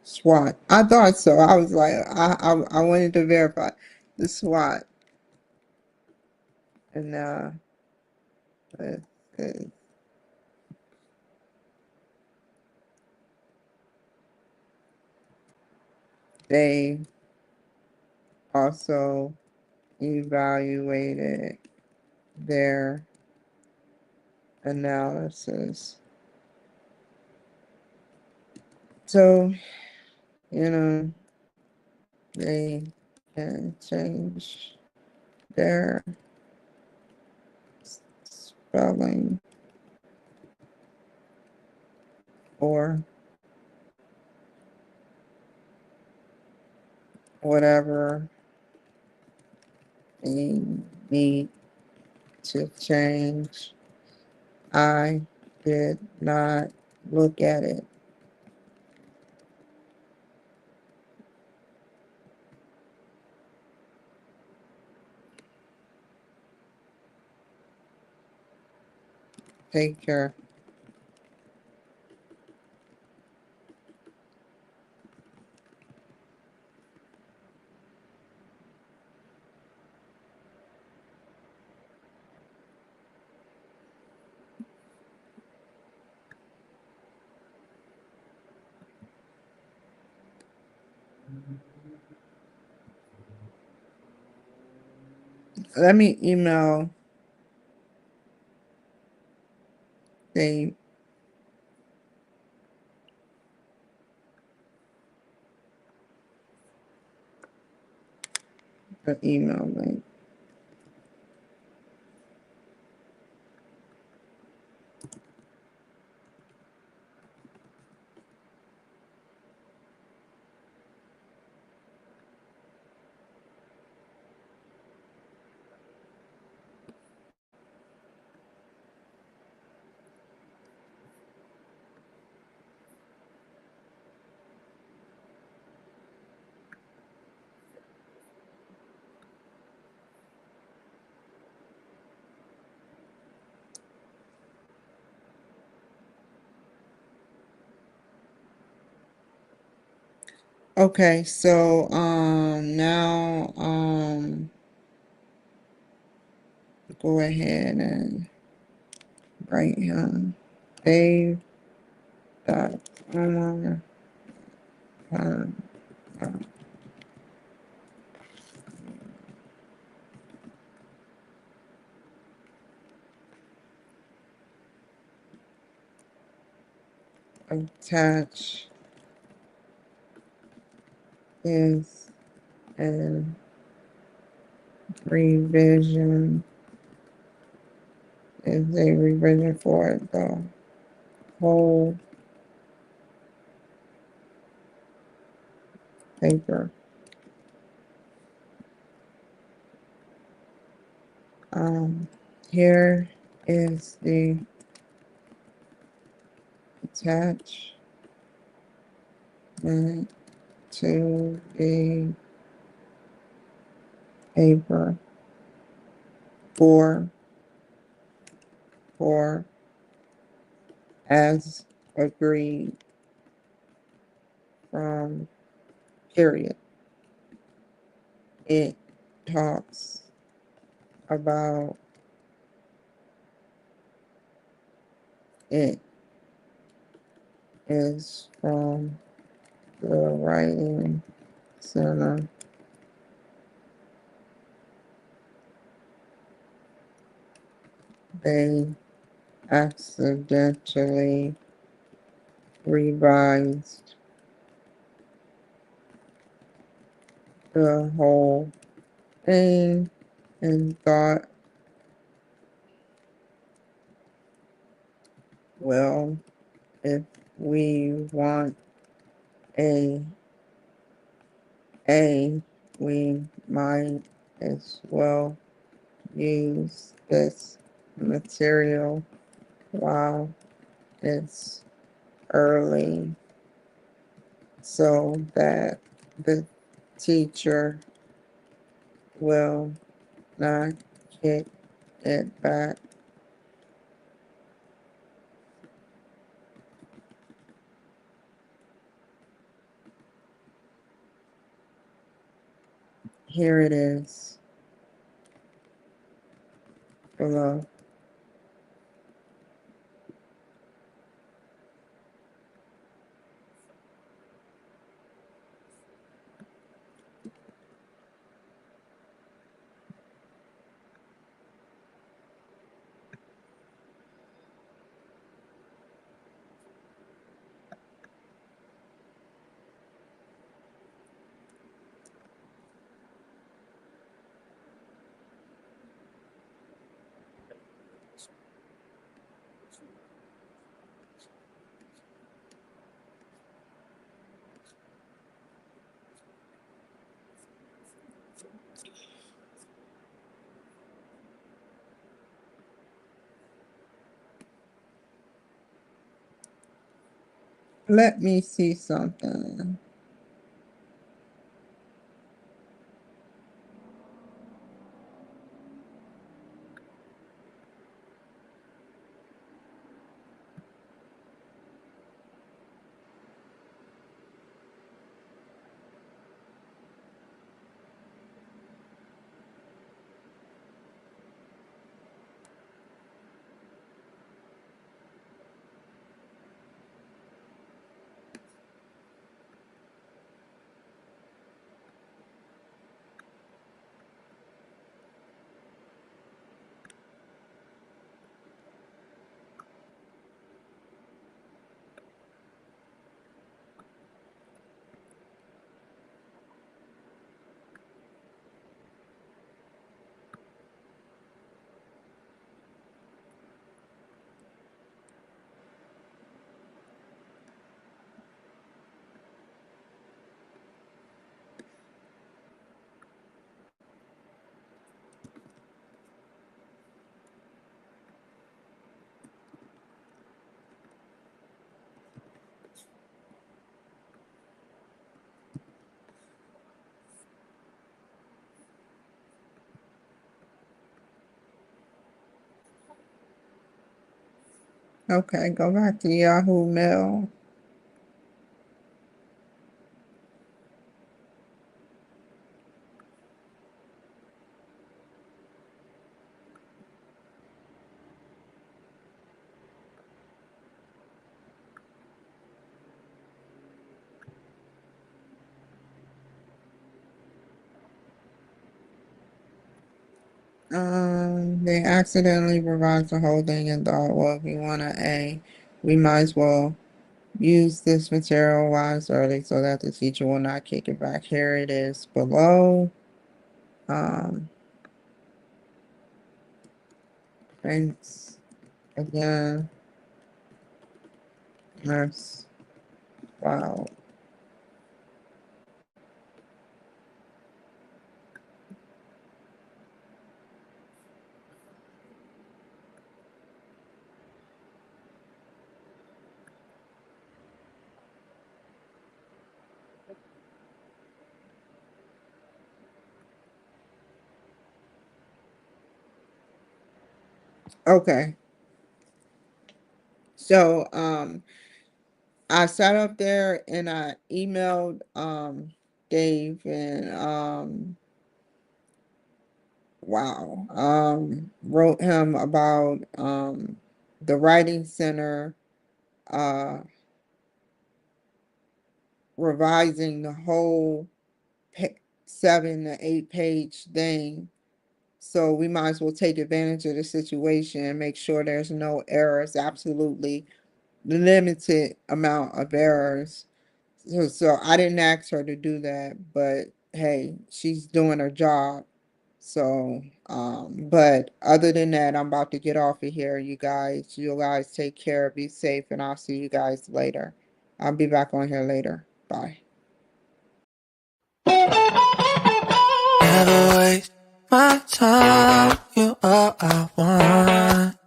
SWAT. I thought so. I was like, I wanted to verify the SWAT. And it- it- they also evaluated their analysis. So, they can change their spelling or whatever they need to change. I did not look at it. Take care. Let me email the email link. Okay, so now go ahead and write him. Dave dot homeowner attach is a revision is a revision for the whole paper. Here is the attachment to the paper for as agreed from period. It talks about it is from the writing center. They accidentally revised the whole pain and thought. Well, if we want a A, we might as well use this material while it's early so that the teacher will not kick it back. Here it is below. Let me see something. Okay, go back to Yahoo Mail. They accidentally revised the whole thing and thought, well, if we want an A, we might as well use this material while it's early so that the teacher will not kick it back. Here it is below. Thanks again, nurse. Wow. Okay. So I sat up there and I emailed Dave and wow. Wrote him about the writing center uh revising the whole 7 to 8 page thing. So we might as well take advantage of the situation and make sure there's no errors, absolutely limited amount of errors. So I didn't ask her to do that, but hey, she's doing her job. So, but other than that, I'm about to get off of here, you guys. You guys take care, be safe, and I'll see you guys later. I'll be back on here later. Bye. Never waste my time, you are I want.